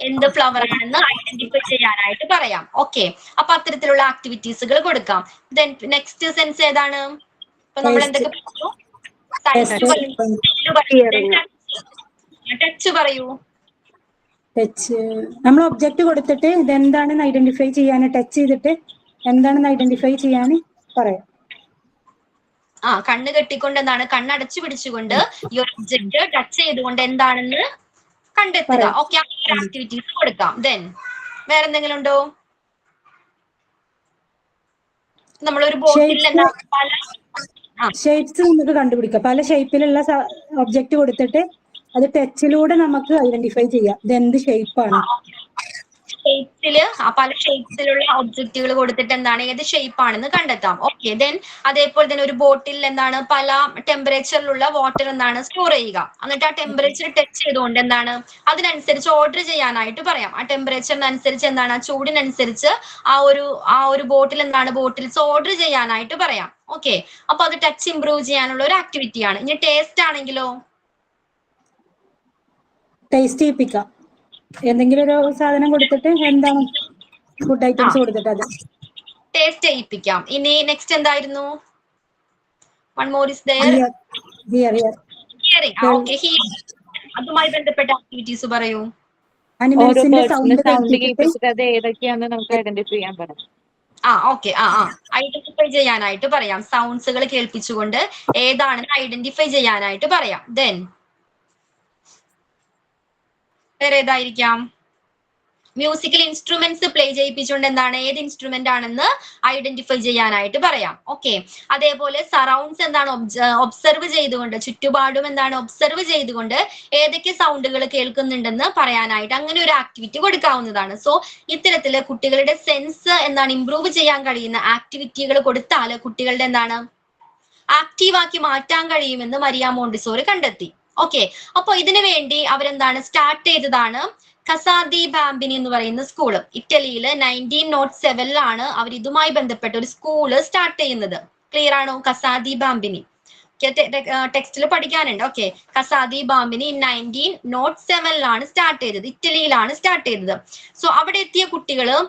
A: എന്ത് ഫ്ലവർ ആണെന്ന് ഐഡന്റിഫൈ ചെയ്യാനായിട്ട് പറയാം. ഓക്കെ, അപ്പൊ അത്തരത്തിലുള്ള ആക്ടിവിറ്റീസുകൾ കൊടുക്കാം. ദെൻ നെക്സ്റ്റ് സെൻസ് ഏതാണ്? ഇപ്പൊ നമ്മൾ എന്തൊക്കെ പറഞ്ഞു? ടച്ച് പറയൂ.
N: ടച്ച് നമ്മൾ ഒബ്ജക്റ്റ് കൊടുത്തിട്ട് ഇതെന്താണെന്ന് ഐഡന്റിഫൈ ചെയ്യാൻ, ടച്ച് ചെയ്തിട്ട് എന്താണെന്ന് ഐഡന്റിഫൈ ചെയ്യാൻ പറയാം.
A: കണ്ണ് കെട്ടിക്കൊണ്ട് എന്താണ്, കണ്ണടച്ചു പിടിച്ചുകൊണ്ട് ഈ ഒരു ഒബ്ജക്റ്റ് ടച്ച് ചെയ്തുകൊണ്ട് എന്താണെന്ന് കണ്ടെത്തുക. ഓക്കെ, ആക്ടിവിറ്റീസ് കൊടുക്കാം. ദെൻ വേറെ എന്തെങ്കിലും ഉണ്ടോ? നമ്മളൊരു ബോട്ടിൽ
N: ഷേപ്സ് നമുക്ക് കണ്ടുപിടിക്കാം. പല ഷേപ്പിലുള്ള ഒബ്ജക്റ്റ് കൊടുത്തിട്ട് അത് ടച്ചിലൂടെ നമുക്ക് ഐഡന്റിഫൈ ചെയ്യാം ഇത് എന്ത് ഷേപ്പാണ്.
A: ഷേപ്സില് പല ഷേപ്സിലുള്ള ഒബ്ജക്റ്റുകൾ കൊടുത്തിട്ട് എന്താണ് ഏത് ഷേപ്പ് ആണെന്ന് കണ്ടെത്താം. ഓക്കെ, ദെൻ അതേപോലെ തന്നെ ഒരു ബോട്ടിൽ എന്താണ് പല ടെമ്പറേച്ചറിലുള്ള വാട്ടർ എന്താണ് സ്റ്റോർ ചെയ്യുക. എന്നിട്ട് ആ ടെമ്പറേച്ചർ ടച്ച് ചെയ്തുകൊണ്ട് എന്താണ് അതിനനുസരിച്ച് ഓർഡർ ചെയ്യാനായിട്ട് പറയാം. ആ ടെമ്പറേച്ചറിനനുസരിച്ച് എന്താണ് ആ ചൂടിനനുസരിച്ച് ആ ഒരു ബോട്ടിൽ എന്താണ് ബോട്ടിൽസ് ഓർഡർ ചെയ്യാനായിട്ട് പറയാം. ഓക്കെ, അപ്പൊ അത് ടച്ച് ഇംപ്രൂവ് ചെയ്യാനുള്ള ഒരു ആക്ടിവിറ്റിയാണ്. ഇനി ടേസ്റ്റ് ആണെങ്കിലോ?
N: ടേസ്റ്റ് ചെയ്യിപ്പിക്കാം. എന്തെങ്കിലും ഒരു സാധനം കൊടുത്തിട്ട് എന്താണ് ഫുഡ് ഐറ്റംസ് കൊടുത്തിട്ട് അത്
A: ടേസ്റ്റ് ചെയ്യിപ്പിക്കാം. ഇനി നെക്സ്റ്റ് എന്തായിരുന്നു? One more is there. Hearing. Okay, അതുമായി ബന്ധപ്പെട്ട ആക്ടിവിറ്റീസ് പറയൂ.
N: അനിമൽസിന്റെ സൗണ്ട്
C: കേൾപ്പിച്ചിട്ട് അത് ഏതൊക്കെയാണെന്ന് നമുക്ക് ഐഡന്റിഫൈ ചെയ്യാൻ പറയാം.
A: ഓക്കെ, ഐഡന്റിഫൈ ചെയ്യാനായിട്ട് പറയാം. സൗണ്ട്സുകൾ കേൾപ്പിച്ചുകൊണ്ട് ഏതാണെന്ന് ഐഡന്റിഫൈ ചെയ്യാനായിട്ട് പറയാം. ദെൻ വേറെ ഏതായിരിക്കാം? മ്യൂസിക്കൽ ഇൻസ്ട്രുമെന്റ്സ് പ്ലേ ചെയ്യിപ്പിച്ചുകൊണ്ട് എന്താണ് ഏത് ഇൻസ്ട്രുമെന്റ് ആണെന്ന് ഐഡന്റിഫൈ ചെയ്യാനായിട്ട് പറയാം. ഓക്കെ, അതേപോലെ സറൗണ്ട്സ് എന്താണ് ഒബ്സർവ് ചെയ്തുകൊണ്ട് ചുറ്റുപാടും എന്താണ് ഒബ്സർവ് ചെയ്തുകൊണ്ട് ഏതൊക്കെ സൗണ്ടുകൾ കേൾക്കുന്നുണ്ടെന്ന് പറയാനായിട്ട് അങ്ങനെ ഒരു ആക്ടിവിറ്റി കൊടുക്കാവുന്നതാണ്. സോ ഇത്തരത്തില് കുട്ടികളുടെ സെൻസ് എന്താണ് ഇംപ്രൂവ് ചെയ്യാൻ കഴിയുന്ന ആക്ടിവിറ്റികൾ കൊടുത്താൽ കുട്ടികളുടെ എന്താണ് ആക്റ്റീവാക്കി മാറ്റാൻ കഴിയുമെന്ന് മരിയ മോണ്ടിസോറി കണ്ടെത്തി. ഓക്കെ, അപ്പൊ ഇതിനു വേണ്ടി അവരെന്താണ് സ്റ്റാർട്ട് ചെയ്തതാണ് കസാദി ബാംബിനി എന്ന് പറയുന്ന സ്കൂള്. ഇറ്റലിയില് 1907 അവർ ഇതുമായി ബന്ധപ്പെട്ട ഒരു സ്കൂള് സ്റ്റാർട്ട് ചെയ്യുന്നത്. ക്ലിയർ ആണോ? കസാദി ബാംബിനി ടെക്സ്റ്റിൽ പഠിക്കാനുണ്ട്. ഓക്കെ, കസാദി ബാംബിനി 1907 സ്റ്റാർട്ട് ചെയ്തത്. ഇറ്റലിയിലാണ് സ്റ്റാർട്ട് ചെയ്തത്. സോ അവിടെ എത്തിയ കുട്ടികള്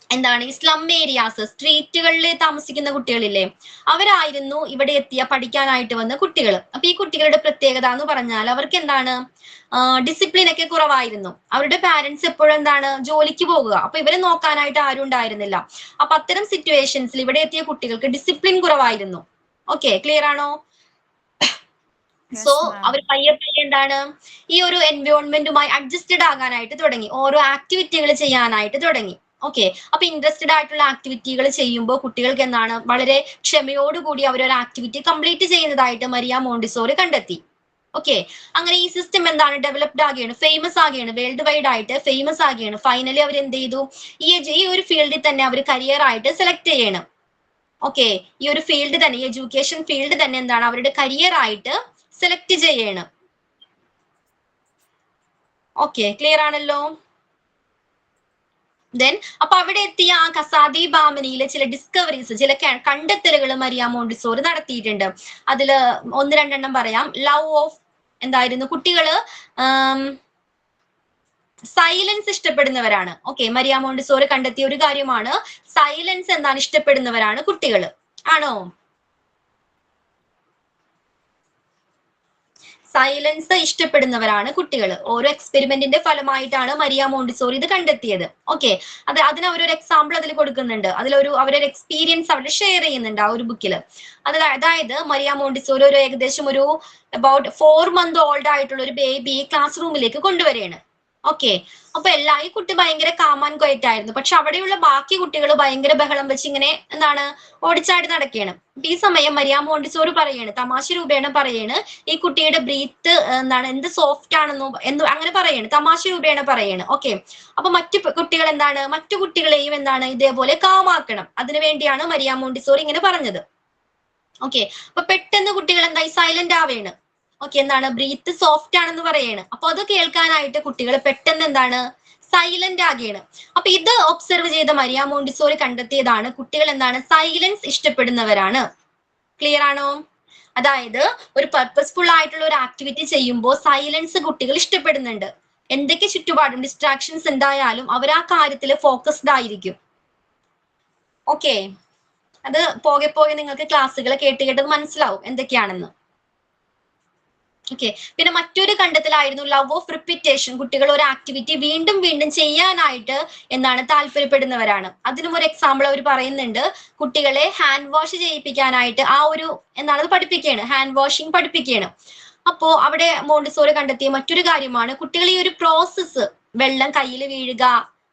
A: എന്താണ് ഈ സ്ലം ഏരിയാസ് സ്ട്രീറ്റുകളിൽ താമസിക്കുന്ന കുട്ടികളില്ലേ അവരായിരുന്നു ഇവിടെ എത്തിയ പഠിക്കാനായിട്ട് വന്ന കുട്ടികൾ. അപ്പൊ ഈ കുട്ടികളുടെ പ്രത്യേകത എന്ന് പറഞ്ഞാൽ അവർക്ക് എന്താണ് ഡിസിപ്ലിൻ ഒക്കെ കുറവായിരുന്നു. അവരുടെ പാരന്റ്സ് എപ്പോഴും എന്താണ് ജോലിക്ക് പോകുക. അപ്പൊ ഇവരെ നോക്കാനായിട്ട് ആരും ഉണ്ടായിരുന്നില്ല. അപ്പൊ അത്തരം സിറ്റുവേഷൻസിൽ ഇവിടെ എത്തിയ കുട്ടികൾക്ക് ഡിസിപ്ലിൻ കുറവായിരുന്നു. ഓക്കെ, ക്ലിയർ ആണോ? സോ അവർ പയ്യെ എന്താണ് ഈ ഒരു എൻവയോൺമെന്റുമായി അഡ്ജസ്റ്റഡ് ആകാനായിട്ട് തുടങ്ങി. ഓരോ ആക്ടിവിറ്റികൾ ചെയ്യാനായിട്ട് തുടങ്ങി. ഓക്കെ, അപ്പൊ ഇൻട്രസ്റ്റഡ് ആയിട്ടുള്ള ആക്ടിവിറ്റികൾ ചെയ്യുമ്പോൾ കുട്ടികൾക്ക് എന്താണ് വളരെ ക്ഷമയോടുകൂടി അവരൊരു ആക്ടിവിറ്റി കംപ്ലീറ്റ് ചെയ്യുന്നതായിട്ട് മരിയ മോണ്ടിസോറി കണ്ടെത്തി. ഓക്കെ, അങ്ങനെ ഈ സിസ്റ്റം എന്താണ് ഡെവലപ്ഡ് ആകുകയാണ്, ഫേമസ് ആകുകയാണ്, വേൾഡ് വൈഡ് ആയിട്ട് ഫേമസ് ആകുകയാണ്. ഫൈനലി അവർ എന്ത് ചെയ്തു ഈ ഒരു ഫീൽഡിൽ തന്നെ അവർ കരിയർ ആയിട്ട് സെലക്ട് ചെയ്യണം. ഓക്കെ, ഈ ഒരു ഫീൽഡ് തന്നെ ഈ എഡ്യൂക്കേഷൻ ഫീൽഡ് തന്നെ എന്താണ് അവരുടെ കരിയർ ആയിട്ട് സെലക്ട് ചെയ്യണം. ഓക്കെ, ക്ലിയർ ആണല്ലോ? ദെൻ അപ്പൊ അവിടെ എത്തിയ ആ കസാദി ബാംബിനിയിലെ ചില ഡിസ്കവറീസ് ചില കണ്ടെത്തലുകൾ മരിയ മോണ്ടിസോറി നടത്തിയിട്ടുണ്ട്. അതില് 1-2 പറയാം. ലവ് ഓഫ് എന്തായിരുന്നു കുട്ടികള് സൈലൻസ് ഇഷ്ടപ്പെടുന്നവരാണ്. ഓക്കെ, മരിയ മോണ്ടിസോറി കണ്ടെത്തിയ ഒരു കാര്യമാണ് സൈലൻസ് എന്താണ് ഇഷ്ടപ്പെടുന്നവരാണ് കുട്ടികൾ. ആണോ? സൈലൻസ് ഇഷ്ടപ്പെടുന്നവരാണ് കുട്ടികൾ. ഓരോ എക്സ്പെരിമെന്റിന്റെ ഫലമായിട്ടാണ് മരിയ മോണ്ടിസോറി ഇത് കണ്ടെത്തിയത്. ഓക്കെ, അതിന് അവരൊരു എക്സാമ്പിൾ അതിൽ കൊടുക്കുന്നുണ്ട്. അവരൊരു എക്സ്പീരിയൻസ് അവിടെ ഷെയർ ചെയ്യുന്നുണ്ട് ആ ഒരു ബുക്കിൽ. അതായത് മരിയ മോണ്ടിസോറി ഏകദേശം ഒരു അബൌട്ട് 4 month ഓൾഡ് ആയിട്ടുള്ള ഒരു ബേബി ക്ലാസ് റൂമിലേക്ക് കൊണ്ടുവരികയാണ്. ഓക്കെ, അപ്പൊ ഈ കുട്ടി ഭയങ്കര കാം ആൻഡ് ക്വയറ്റ് ആയിരുന്നു. പക്ഷെ അവിടെയുള്ള ബാക്കി കുട്ടികൾ ഭയങ്കര ബഹളം വെച്ച് ഇങ്ങനെ എന്താണ് ഓടിച്ചാടി നടക്കുകയാണ്. ഈ സമയം മരിയ മോണ്ടിസോറി പറയാണ്, തമാശ രൂപേണ പറയാണ്, ഈ കുട്ടിയുടെ ബ്രീത്ത് എന്താണ് എന്ത് സോഫ്റ്റ് ആണെന്നോ അങ്ങനെ പറയാണ്, തമാശ രൂപേണ പറയാണ്. ഓക്കെ, അപ്പൊ മറ്റു കുട്ടികൾ എന്താണ് മറ്റു കുട്ടികളെയും എന്താണ് ഇതേപോലെ കാമാക്കണം. അതിനു വേണ്ടിയാണ് മരിയ മോണ്ടിസോറി ഇങ്ങനെ പറഞ്ഞത്. ഓക്കെ, അപ്പൊ പെട്ടെന്ന് കുട്ടികൾ എന്തായി സൈലന്റ് ആവേണ്. ഓക്കെ, എന്താണ് ബ്രീത്ത് സോഫ്റ്റ് ആണെന്ന് പറയാണ്. അപ്പൊ അത് കേൾക്കാനായിട്ട് കുട്ടികൾ പെട്ടെന്ന് എന്താണ് സൈലന്റ് ആകുകയാണ്. അപ്പൊ ഇത് ഒബ്സർവ് ചെയ്ത മരിയ മോണ്ടിസോറി കണ്ടെത്തിയതാണ് കുട്ടികൾ എന്താണ് സൈലൻസ് ഇഷ്ടപ്പെടുന്നവരാണ്. ക്ലിയർ ആണോ? അതായത് ഒരു പർപ്പസ്ഫുൾ ആയിട്ടുള്ള ഒരു ആക്ടിവിറ്റി ചെയ്യുമ്പോൾ സൈലൻസ് കുട്ടികൾ ഇഷ്ടപ്പെടുന്നുണ്ട്. എന്തൊക്കെ ചുറ്റുപാടും ഡിസ്ട്രാക്ഷൻസ് ഉണ്ടായാലും അവർ ആ കാര്യത്തിൽ ഫോക്കസ്ഡ് ആയിരിക്കും. ഓക്കെ, അത് പോകെ പോകെ നിങ്ങൾക്ക് ക്ലാസ്സുകൾ കേട്ട് കേട്ടത് മനസ്സിലാവും എന്തൊക്കെയാണെന്ന്. ഓക്കെ. പിന്നെ മറ്റൊരു കണ്ടെത്തലായിരുന്നു ലവ് ഓഫ് റിപ്പീറ്റേഷൻ. കുട്ടികൾ ഒരു ആക്ടിവിറ്റി വീണ്ടും വീണ്ടും ചെയ്യാനായിട്ട് എന്താണ് താല്പര്യപ്പെടുന്നവരാണ്. അതിനും ഒരു എക്സാമ്പിൾ അവർ പറയുന്നുണ്ട്. കുട്ടികളെ ഹാൻഡ് വാഷ് ചെയ്യിപ്പിക്കാനായിട്ട് ആ ഒരു എന്താണ് പഠിപ്പിക്കുകയാണ്, ഹാൻഡ് വാഷിംഗ് പഠിപ്പിക്കുകയാണ്. അപ്പോ അവിടെ മോണ്ടിസോറി കണ്ടെത്തിയ മറ്റൊരു കാര്യമാണ് കുട്ടികൾ ഈ ഒരു പ്രോസസ്സ്, വെള്ളം കയ്യിൽ വീഴുക,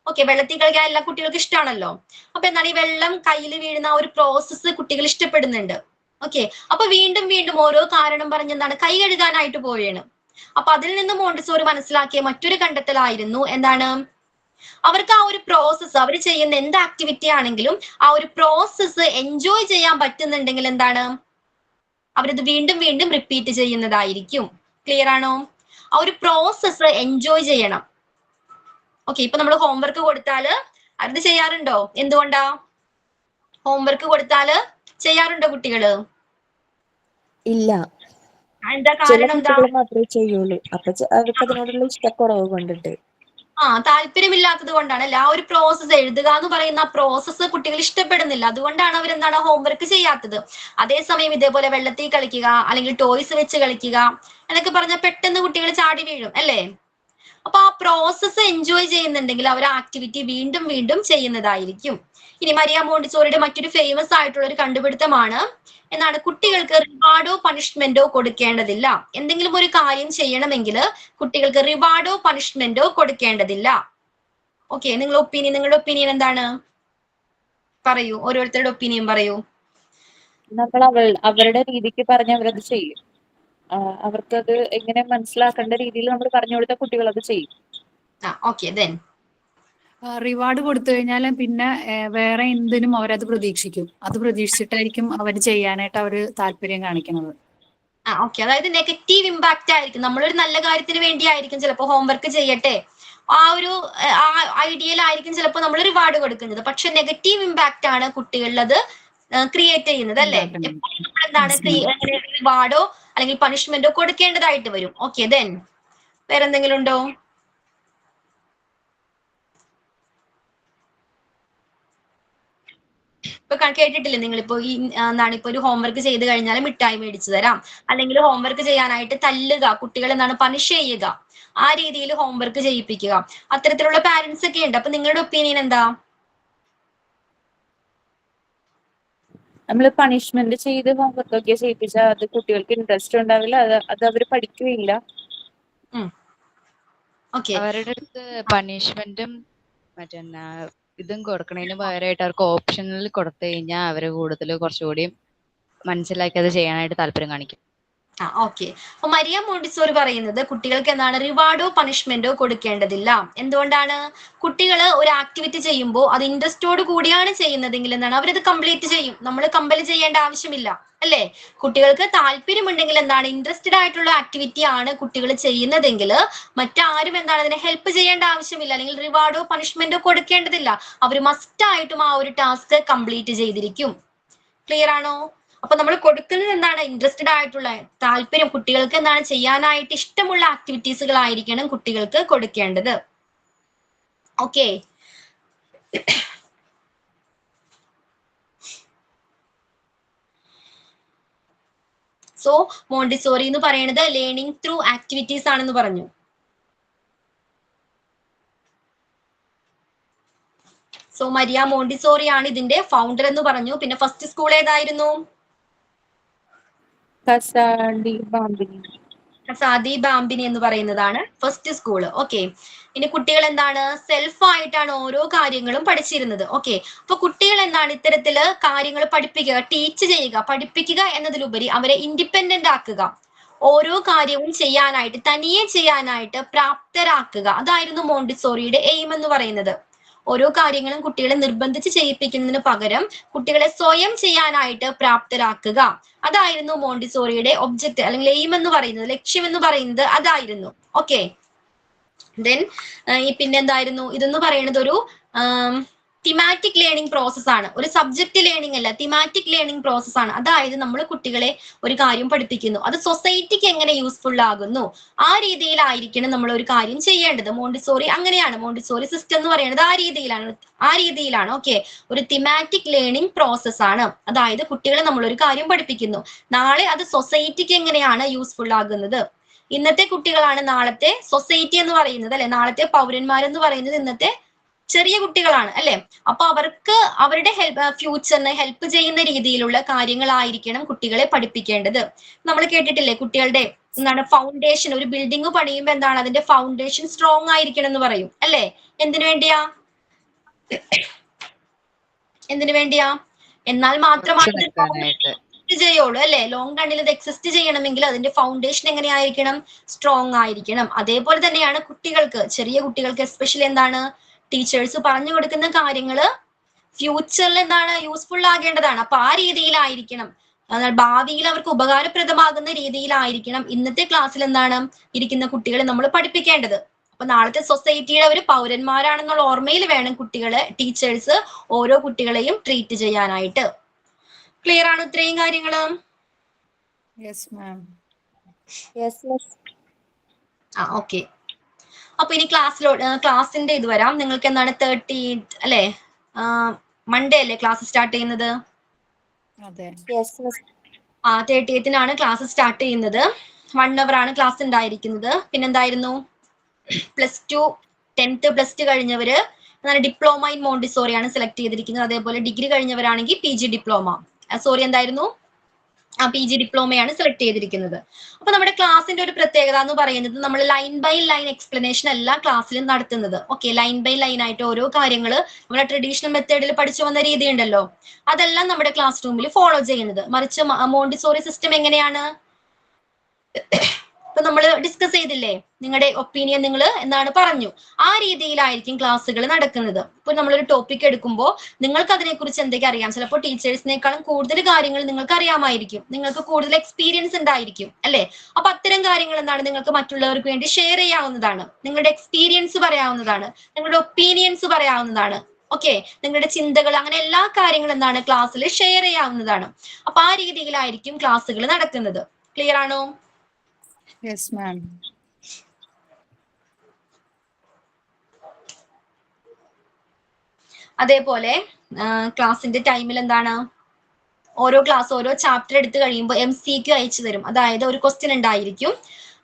A: ഓക്കെ, വെള്ളത്തിൽ കളിക്കാൻ എല്ലാ കുട്ടികൾക്കും ഇഷ്ടമാണല്ലോ. അപ്പൊ എന്താണ് ഈ വെള്ളം കയ്യിൽ വീഴുന്ന ആ ഒരു പ്രോസസ്സ് കുട്ടികൾ ഇഷ്ടപ്പെടുന്നുണ്ട്. ഓക്കെ. അപ്പൊ വീണ്ടും വീണ്ടും ഓരോ കാരണം പറഞ്ഞ് എന്താണ് കൈ കഴുകാനായിട്ട് പോവുകയാണ്. അപ്പൊ അതിൽ നിന്ന് മോണ്ടിസോറി മനസ്സിലാക്കിയ മറ്റൊരു കണ്ടെത്തലായിരുന്നു എന്താണ്, അവർക്ക് ആ ഒരു പ്രോസസ്സ്, അവർ ചെയ്യുന്ന എന്ത് ആക്ടിവിറ്റി ആണെങ്കിലും ആ ഒരു പ്രോസസ്സ് എൻജോയ് ചെയ്യാൻ പറ്റുന്നുണ്ടെങ്കിൽ എന്താണ്, അവരത് വീണ്ടും വീണ്ടും റിപ്പീറ്റ് ചെയ്യുന്നതായിരിക്കും. ക്ലിയർ ആണോ? ആ ഒരു പ്രോസസ്സ് എൻജോയ് ചെയ്യണം. ഓക്കെ. ഇപ്പൊ നമ്മൾ ഹോംവർക്ക് കൊടുത്താല് അത് ചെയ്യാറുണ്ടോ? എന്തുകൊണ്ടാ? ഹോംവർക്ക് കൊടുത്താല് ചെയ്യാറുണ്ടോ കുട്ടികള്?
C: ഇല്ല.
A: എന്താ
C: ചില
A: കാരണം? എന്താ?
C: കുട്ടികൾ മാത്രമേ ചെയ്യുള്ളൂ. അപ്പൊ അവർക്ക് അതിനോടുള്ള ഇഷ്ടക്കുറവ് കൊണ്ടിട്ട്.
A: താല്പര്യമില്ലാത്തത് കൊണ്ടാണ് അല്ലെ? ആ ഒരു പ്രോസസ്സ്, എഴുതുക എന്ന് പറയുന്ന ആ പ്രോസസ്സ് കുട്ടികൾ ഇഷ്ടപ്പെടുന്നില്ല. അതുകൊണ്ടാണ് അവരെന്താണ് ഹോംവർക്ക് ചെയ്യാത്തത്. അതേസമയം ഇതേപോലെ വെള്ളത്തിൽ കളിക്കുക, അല്ലെങ്കിൽ ടോയ്സ് വെച്ച് കളിക്കുക എന്നൊക്കെ പറഞ്ഞാൽ പെട്ടെന്ന് കുട്ടികൾ ചാടി വീഴും അല്ലേ? അപ്പൊ ആ പ്രോസസ്സ് എൻജോയ് ചെയ്യുന്നുണ്ടെങ്കിൽ അവർ ആക്ടിവിറ്റി വീണ്ടും വീണ്ടും ചെയ്യുന്നതായിരിക്കും. ഇനി മരിയ മോണ്ടിസോറിയുടെ മറ്റൊരു ഫേമസ് ആയിട്ടുള്ള ഒരു കണ്ടുപിടുത്തമാണ് എന്നാണ്, കുട്ടികൾക്ക് റിവാർഡോ പണിഷ്മെന്റോ കൊടുക്കേണ്ടതില്ല. എന്തെങ്കിലും ഒരു കാര്യം ചെയ്യണമെങ്കിൽ കുട്ടികൾക്ക് റിവാർഡോ പണിഷ്മെന്റോ കൊടുക്കേണ്ടതില്ല. ഓക്കെ. നിങ്ങളുടെ ഒപ്പീനിയൻ എന്താണ്? പറയൂ, ഓരോരുത്തരുടെ ഒപ്പീനിയൻ പറയൂ.
C: നമ്മൾ അവരുടെ രീതിക്ക് പറഞ്ഞ് അവരത് ചെയ്യും. അവർക്കത് എങ്ങനെ മനസ്സിലാക്കേണ്ട രീതിയിൽ നമ്മൾ പറഞ്ഞു കൊടുത്ത കുട്ടികൾ അത് ചെയ്യും.
A: ഓക്കെ. ദെൻ
L: റിവാർഡ് കൊടുത്തു കഴിഞ്ഞാൽ പിന്നെ വേറെ എന്തിനും അവരത് പ്രതീക്ഷിക്കും. അത് പ്രതീക്ഷിച്ചിട്ടായിരിക്കും അവർ ചെയ്യാനായിട്ട് അവർ താല്പര്യം കാണിക്കുന്നത്.
A: ഓക്കെ. അതായത് നെഗറ്റീവ് ഇമ്പാക്റ്റ് ആയിരിക്കും. നമ്മളൊരു നല്ല കാര്യത്തിന് വേണ്ടിയായിരിക്കും ചിലപ്പോൾ ഹോംവർക്ക് ചെയ്യട്ടെ, ആ ഒരു ഐഡിയയിലായിരിക്കും ചിലപ്പോൾ നമ്മൾ റിവാർഡ് കൊടുക്കുന്നത്. പക്ഷെ നെഗറ്റീവ് ഇമ്പാക്റ്റ് ആണ് കുട്ടികളിൽ അത് ക്രിയേറ്റ് ചെയ്യുന്നത് അല്ലേ? നമ്മൾ എന്താണ് റിവാർഡോ അല്ലെങ്കിൽ പണിഷ്മെന്റോ കൊടുക്കേണ്ടതായിട്ട് വരും. ഓക്കെ. ദെൻ വേറെന്തെങ്കിലും ഉണ്ടോ? ഇപ്പൊ കേട്ടിട്ടില്ലേ നിങ്ങളിപ്പോ ഈ എന്താണ്, ഇപ്പൊ ഒരു ഹോംവർക്ക് ചെയ്ത് കഴിഞ്ഞാൽ മിഠായി മേടിച്ചു തരാം, അല്ലെങ്കിൽ ഹോംവർക്ക് ചെയ്യാനായിട്ട് തല്ലുക, കുട്ടികൾ എന്താണ് പണിഷ് ചെയ്യുക, ആ രീതിയിൽ ഹോംവർക്ക് ചെയ്യിപ്പിക്കുക. അത്തരത്തിലുള്ള പാരന്റ്സ് ഒക്കെ ഉണ്ട്. അപ്പൊ നിങ്ങളുടെ ഒപ്പീനിയൻ എന്താ?
C: നമ്മൾ പണിഷ്മെന്റ് ചെയ്ത് ഹോംവർക്ക് ഒക്കെ ചെയ്യിപ്പിച്ചാൽ അത് കുട്ടികൾക്ക് ഇൻട്രസ്റ്റ് ഉണ്ടാവില്ല, അത് അവർ പഠിക്കുകയില്ല.
P: അവരുടെ അടുത്ത് പണിഷ്മെന്റും മറ്റേ ഇതും കൊടുക്കണതിന് പകരമായിട്ട് അവർക്ക് ഓപ്ഷനിൽ കൊടുത്തു കഴിഞ്ഞാൽ അവര് കൂടുതൽ കുറച്ചുകൂടി മനസ്സിലാക്കി അത് ചെയ്യാനായിട്ട് താല്പര്യം കാണിക്കും.
A: ഓക്കെ. അപ്പൊ മരിയ മോണ്ടിസോറി പറയുന്നത് കുട്ടികൾക്ക് എന്താണ് റിവാർഡോ പണിഷ്മെന്റോ കൊടുക്കേണ്ടതില്ല. എന്തുകൊണ്ടാണ്? കുട്ടികൾ ഒരു ആക്ടിവിറ്റി ചെയ്യുമ്പോൾ അത് ഇൻട്രസ്റ്റോട് കൂടിയാണ് ചെയ്യുന്നതെങ്കിൽ എന്താണ്, അവരത് കംപ്ലീറ്റ് ചെയ്യും. നമ്മൾ കമ്പൽ ചെയ്യേണ്ട ആവശ്യമില്ല അല്ലേ? കുട്ടികൾക്ക് താല്പര്യമുണ്ടെങ്കിൽ എന്താണ്, ഇൻട്രസ്റ്റഡ് ആയിട്ടുള്ള ആക്ടിവിറ്റി ആണ് കുട്ടികൾ ചെയ്യുന്നതെങ്കിൽ മറ്റാരും എന്താണ് അതിനെ ഹെൽപ്പ് ചെയ്യേണ്ട ആവശ്യമില്ല, അല്ലെങ്കിൽ റിവാർഡോ പണിഷ്മെന്റോ കൊടുക്കേണ്ടതില്ല. അവർ മസ്റ്റ് ആയിട്ടും ആ ഒരു ടാസ്ക് കംപ്ലീറ്റ് ചെയ്തിരിക്കും. ക്ലിയർ ആണോ? അപ്പൊ നമ്മൾ കൊടുക്കുന്നത് എന്താണ്, ഇൻട്രസ്റ്റഡ് ആയിട്ടുള്ള, താല്പര്യം, കുട്ടികൾക്ക് എന്താണ് ചെയ്യാനായിട്ട് ഇഷ്ടമുള്ള ആക്ടിവിറ്റീസുകളായിരിക്കണം കുട്ടികൾക്ക് കൊടുക്കേണ്ടത്. ഓക്കെ. സോ മോണ്ടിസോറി എന്ന് പറയുന്നത് ലേണിംഗ് ത്രൂ ആക്ടിവിറ്റീസ് ആണെന്ന് പറഞ്ഞു. സോ മരിയ മോണ്ടിസോറി ആണ് ഇതിന്റെ ഫൗണ്ടർ എന്ന് പറഞ്ഞു. പിന്നെ ഫസ്റ്റ് സ്കൂൾ ഏതായിരുന്നു? കസാദി ബാംബിനി എന്ന് പറയുന്നതാണ് ഫസ്റ്റ് സ്കൂള്. ഓക്കെ. ഇനി കുട്ടികൾ എന്താണ് സെൽഫ് ആയിട്ടാണ് ഓരോ കാര്യങ്ങളും പഠിച്ചിരുന്നത്. ഓക്കെ. അപ്പൊ കുട്ടികൾ എന്താണ് ഇത്തരത്തില് കാര്യങ്ങൾ പഠിപ്പിക്കുക, ടീച്ച് ചെയ്യുക, പഠിപ്പിക്കുക എന്നതിലുപരി അവരെ ഇൻഡിപെൻഡന്റ് ആക്കുക, ഓരോ കാര്യവും ചെയ്യാനായിട്ട്, തനിയെ ചെയ്യാനായിട്ട് പ്രാപ്തരാക്കുക. അതായിരുന്നു മോണ്ടിസോറിയുടെ എയിം എന്ന് പറയുന്നത്. ഓരോ കാര്യങ്ങളും കുട്ടികളെ നിർബന്ധിച്ച് ചെയ്യിപ്പിക്കുന്നതിന് പകരം കുട്ടികളെ സ്വയം ചെയ്യാനായിട്ട് പ്രാപ്തരാക്കുക. അതായിരുന്നു മോണ്ടിസോറിയുടെ ഒബ്ജക്റ്റ് അല്ലെങ്കിൽ എയിം എന്ന് പറയുന്നത്, ലക്ഷ്യം എന്ന് പറയുന്നത് അതായിരുന്നു. ഓക്കെ. ദെൻ പിന്നെന്തായിരുന്നു ഇതെന്ന് പറയുന്നത്, ഒരു തിമാറ്റിക് ലേണിംഗ് പ്രോസസ് ആണ്. ഒരു സബ്ജക്ട് ലേണിംഗ് അല്ല, തിമാറ്റിക് ലേണിംഗ് പ്രോസസ് ആണ്. അതായത് നമ്മൾ കുട്ടികളെ ഒരു കാര്യം പഠിപ്പിക്കുന്നു, അത് സൊസൈറ്റിക്ക് എങ്ങനെ യൂസ്ഫുൾ ആകുന്നു, ആ രീതിയിലായിരിക്കണം നമ്മൾ ഒരു കാര്യം ചെയ്യേണ്ടത്. മോണ്ടിസോറി അങ്ങനെയാണ്, മോണ്ടിസോറി സിസ്റ്റം എന്ന് പറയുന്നത് ആ രീതിയിലാണ്. ഓക്കെ, ഒരു തിമാറ്റിക് ലേണിംഗ് പ്രോസസ് ആണ്. അതായത് കുട്ടികളെ നമ്മൾ ഒരു കാര്യം പഠിപ്പിക്കുന്നു, നാളെ അത് സൊസൈറ്റിക്ക് എങ്ങനെയാണ് യൂസ്ഫുൾ ആകുന്നത്. ഇന്നത്തെ കുട്ടികളാണ് നാളത്തെ സൊസൈറ്റി എന്ന് പറയുന്നത് അല്ലെ, നാളത്തെ പൗരന്മാരെന്ന് പറയുന്നത് ഇന്നത്തെ ചെറിയ കുട്ടികളാണ് അല്ലെ. അപ്പൊ അവർക്ക് അവരുടെ ഫ്യൂച്ചറിനെ ഹെൽപ്പ് ചെയ്യുന്ന രീതിയിലുള്ള കാര്യങ്ങളായിരിക്കണം കുട്ടികളെ പഠിപ്പിക്കേണ്ടത്. നമ്മൾ കേട്ടിട്ടില്ലേ കുട്ടികളുടെ എന്താണ് ഫൗണ്ടേഷൻ, ഒരു ബിൽഡിംഗ് പണിയുമ്പോൾ എന്താണ് അതിന്റെ ഫൗണ്ടേഷൻ സ്ട്രോങ് ആയിരിക്കണം എന്ന് പറയും അല്ലെ. എന്തിനു വേണ്ടിയാ എന്നാൽ മാത്രമാണ് ചെയ്യുള്ളൂ അല്ലെ. ലോങ് റണ്ണിൽ ഇത് എക്സിസ്റ്റ് ചെയ്യണമെങ്കിൽ അതിന്റെ ഫൗണ്ടേഷൻ എങ്ങനെയായിരിക്കണം, സ്ട്രോങ് ആയിരിക്കണം. അതേപോലെ തന്നെയാണ് കുട്ടികൾക്ക്, ചെറിയ കുട്ടികൾക്ക് എസ്പെഷ്യലി എന്താണ് ടീച്ചേഴ്സ് പറഞ്ഞു കൊടുക്കുന്ന കാര്യങ്ങള് ഫ്യൂച്ചറിൽ എന്താണ് യൂസ്ഫുൾ ആകേണ്ടതാണ്. അപ്പൊ ആ രീതിയിലായിരിക്കണം, ഭാവിയിൽ അവർക്ക് ഉപകാരപ്രദമാകുന്ന രീതിയിലായിരിക്കണം ഇന്നത്തെ ക്ലാസ്സിൽ എന്താണ് ഇരിക്കുന്ന കുട്ടികളെ നമ്മൾ പഠിപ്പിക്കേണ്ടത്. അപ്പൊ നാളത്തെ സൊസൈറ്റിയുടെ ഒരു പൗരന്മാരാണെന്നുള്ള ഓർമ്മയിൽ വേണം കുട്ടികളെ ടീച്ചേഴ്സ് ഓരോ കുട്ടികളെയും ട്രീറ്റ് ചെയ്യാനായിട്ട്. ക്ലിയർ ആണ് ഇത്രയും കാര്യങ്ങള്? ഓക്കെ. അപ്പൊ ഇനി ക്ലാസിന്റെ ഇത് വരാം. നിങ്ങൾക്ക് എന്താണ് 30th അല്ലെ, മൺഡേ അല്ലേ ക്ലാസ് സ്റ്റാർട്ട് ചെയ്യുന്നത്? 30th ക്ലാസ് സ്റ്റാർട്ട് ചെയ്യുന്നത്. 1 hour ആണ് ക്ലാസ് ഉണ്ടായിരിക്കുന്നത്. പിന്നെന്തായിരുന്നു, +2 10th +2 കഴിഞ്ഞവര് ഡിപ്ലോമ ഇൻ മോണ്ടിസോറി ആണ് സെലക്ട് ചെയ്തിരിക്കുന്നത്. അതേപോലെ ഡിഗ്രി കഴിഞ്ഞവരാണെങ്കിൽ PG ഡിപ്ലോമ, എന്തായിരുന്നു PG ഡിപ്ലോമയാണ് സെലക്ട് ചെയ്തിരിക്കുന്നത്. അപ്പൊ നമ്മുടെ ക്ലാസിന്റെ ഒരു പ്രത്യേകത എന്ന് പറയുന്നത് നമ്മൾ ലൈൻ ബൈ ലൈൻ എക്സ്പ്ലനേഷൻ എല്ലാ ക്ലാസ്സിലും നടത്തുന്നത്. ഓക്കെ, ലൈൻ ബൈ ലൈൻ ആയിട്ട് ഓരോ കാര്യങ്ങള് നമ്മുടെ ട്രഡീഷണൽ മെത്തേഡിൽ പഠിച്ചു വന്ന രീതി ഉണ്ടല്ലോ, അതെല്ലാം നമ്മുടെ ക്ലാസ് റൂമിൽ ഫോളോ ചെയ്യുന്നത്. മറിച്ച് മോണ്ടിസോറി സിസ്റ്റം എങ്ങനെയാണ്, ഇപ്പൊ നമ്മൾ ഡിസ്കസ് ചെയ്തില്ലേ, നിങ്ങളുടെ ഒപ്പീനിയൻ നിങ്ങൾ എന്താണ് പറഞ്ഞു, ആ രീതിയിലായിരിക്കും ക്ലാസ്സുകൾ നടക്കുന്നത്. ഇപ്പൊ നമ്മളൊരു ടോപ്പിക് എടുക്കുമ്പോൾ നിങ്ങൾക്ക് അതിനെക്കുറിച്ച് എന്തൊക്കെ അറിയാം, ചിലപ്പോൾ ടീച്ചേഴ്സിനേക്കാളും കൂടുതൽ കാര്യങ്ങൾ നിങ്ങൾക്ക് അറിയാമായിരിക്കും, നിങ്ങൾക്ക് കൂടുതൽ എക്സ്പീരിയൻസ് ഉണ്ടായിരിക്കും അല്ലെ. അപ്പൊ അത്തരം കാര്യങ്ങൾ എന്താണ് നിങ്ങൾക്ക് മറ്റുള്ളവർക്ക് വേണ്ടി ഷെയർ ചെയ്യാവുന്നതാണ്, നിങ്ങളുടെ എക്സ്പീരിയൻസ് പറയാവുന്നതാണ്, നിങ്ങളുടെ ഒപ്പീനിയൻസ് പറയാവുന്നതാണ്. ഓക്കെ, നിങ്ങളുടെ ചിന്തകൾ, അങ്ങനെ എല്ലാ കാര്യങ്ങളും എന്താണ് ക്ലാസ്സിൽ ഷെയർ ചെയ്യാവുന്നതാണ്. അപ്പൊ ആ രീതിയിലായിരിക്കും ക്ലാസ്സുകൾ നടക്കുന്നത്. ക്ലിയർ ആണോ?
L: Yes ma'am.
A: അതേപോലെ ക്ലാസിന്റെ ടൈമിൽ എന്താണ് ഓരോ ചാപ്റ്റർ എടുത്തു കഴിയുമ്പോൾ MCQ അയച്ചു തരും. അതായത് ഒരു ക്വസ്റ്റ്യൻ ഉണ്ടായിരിക്കും,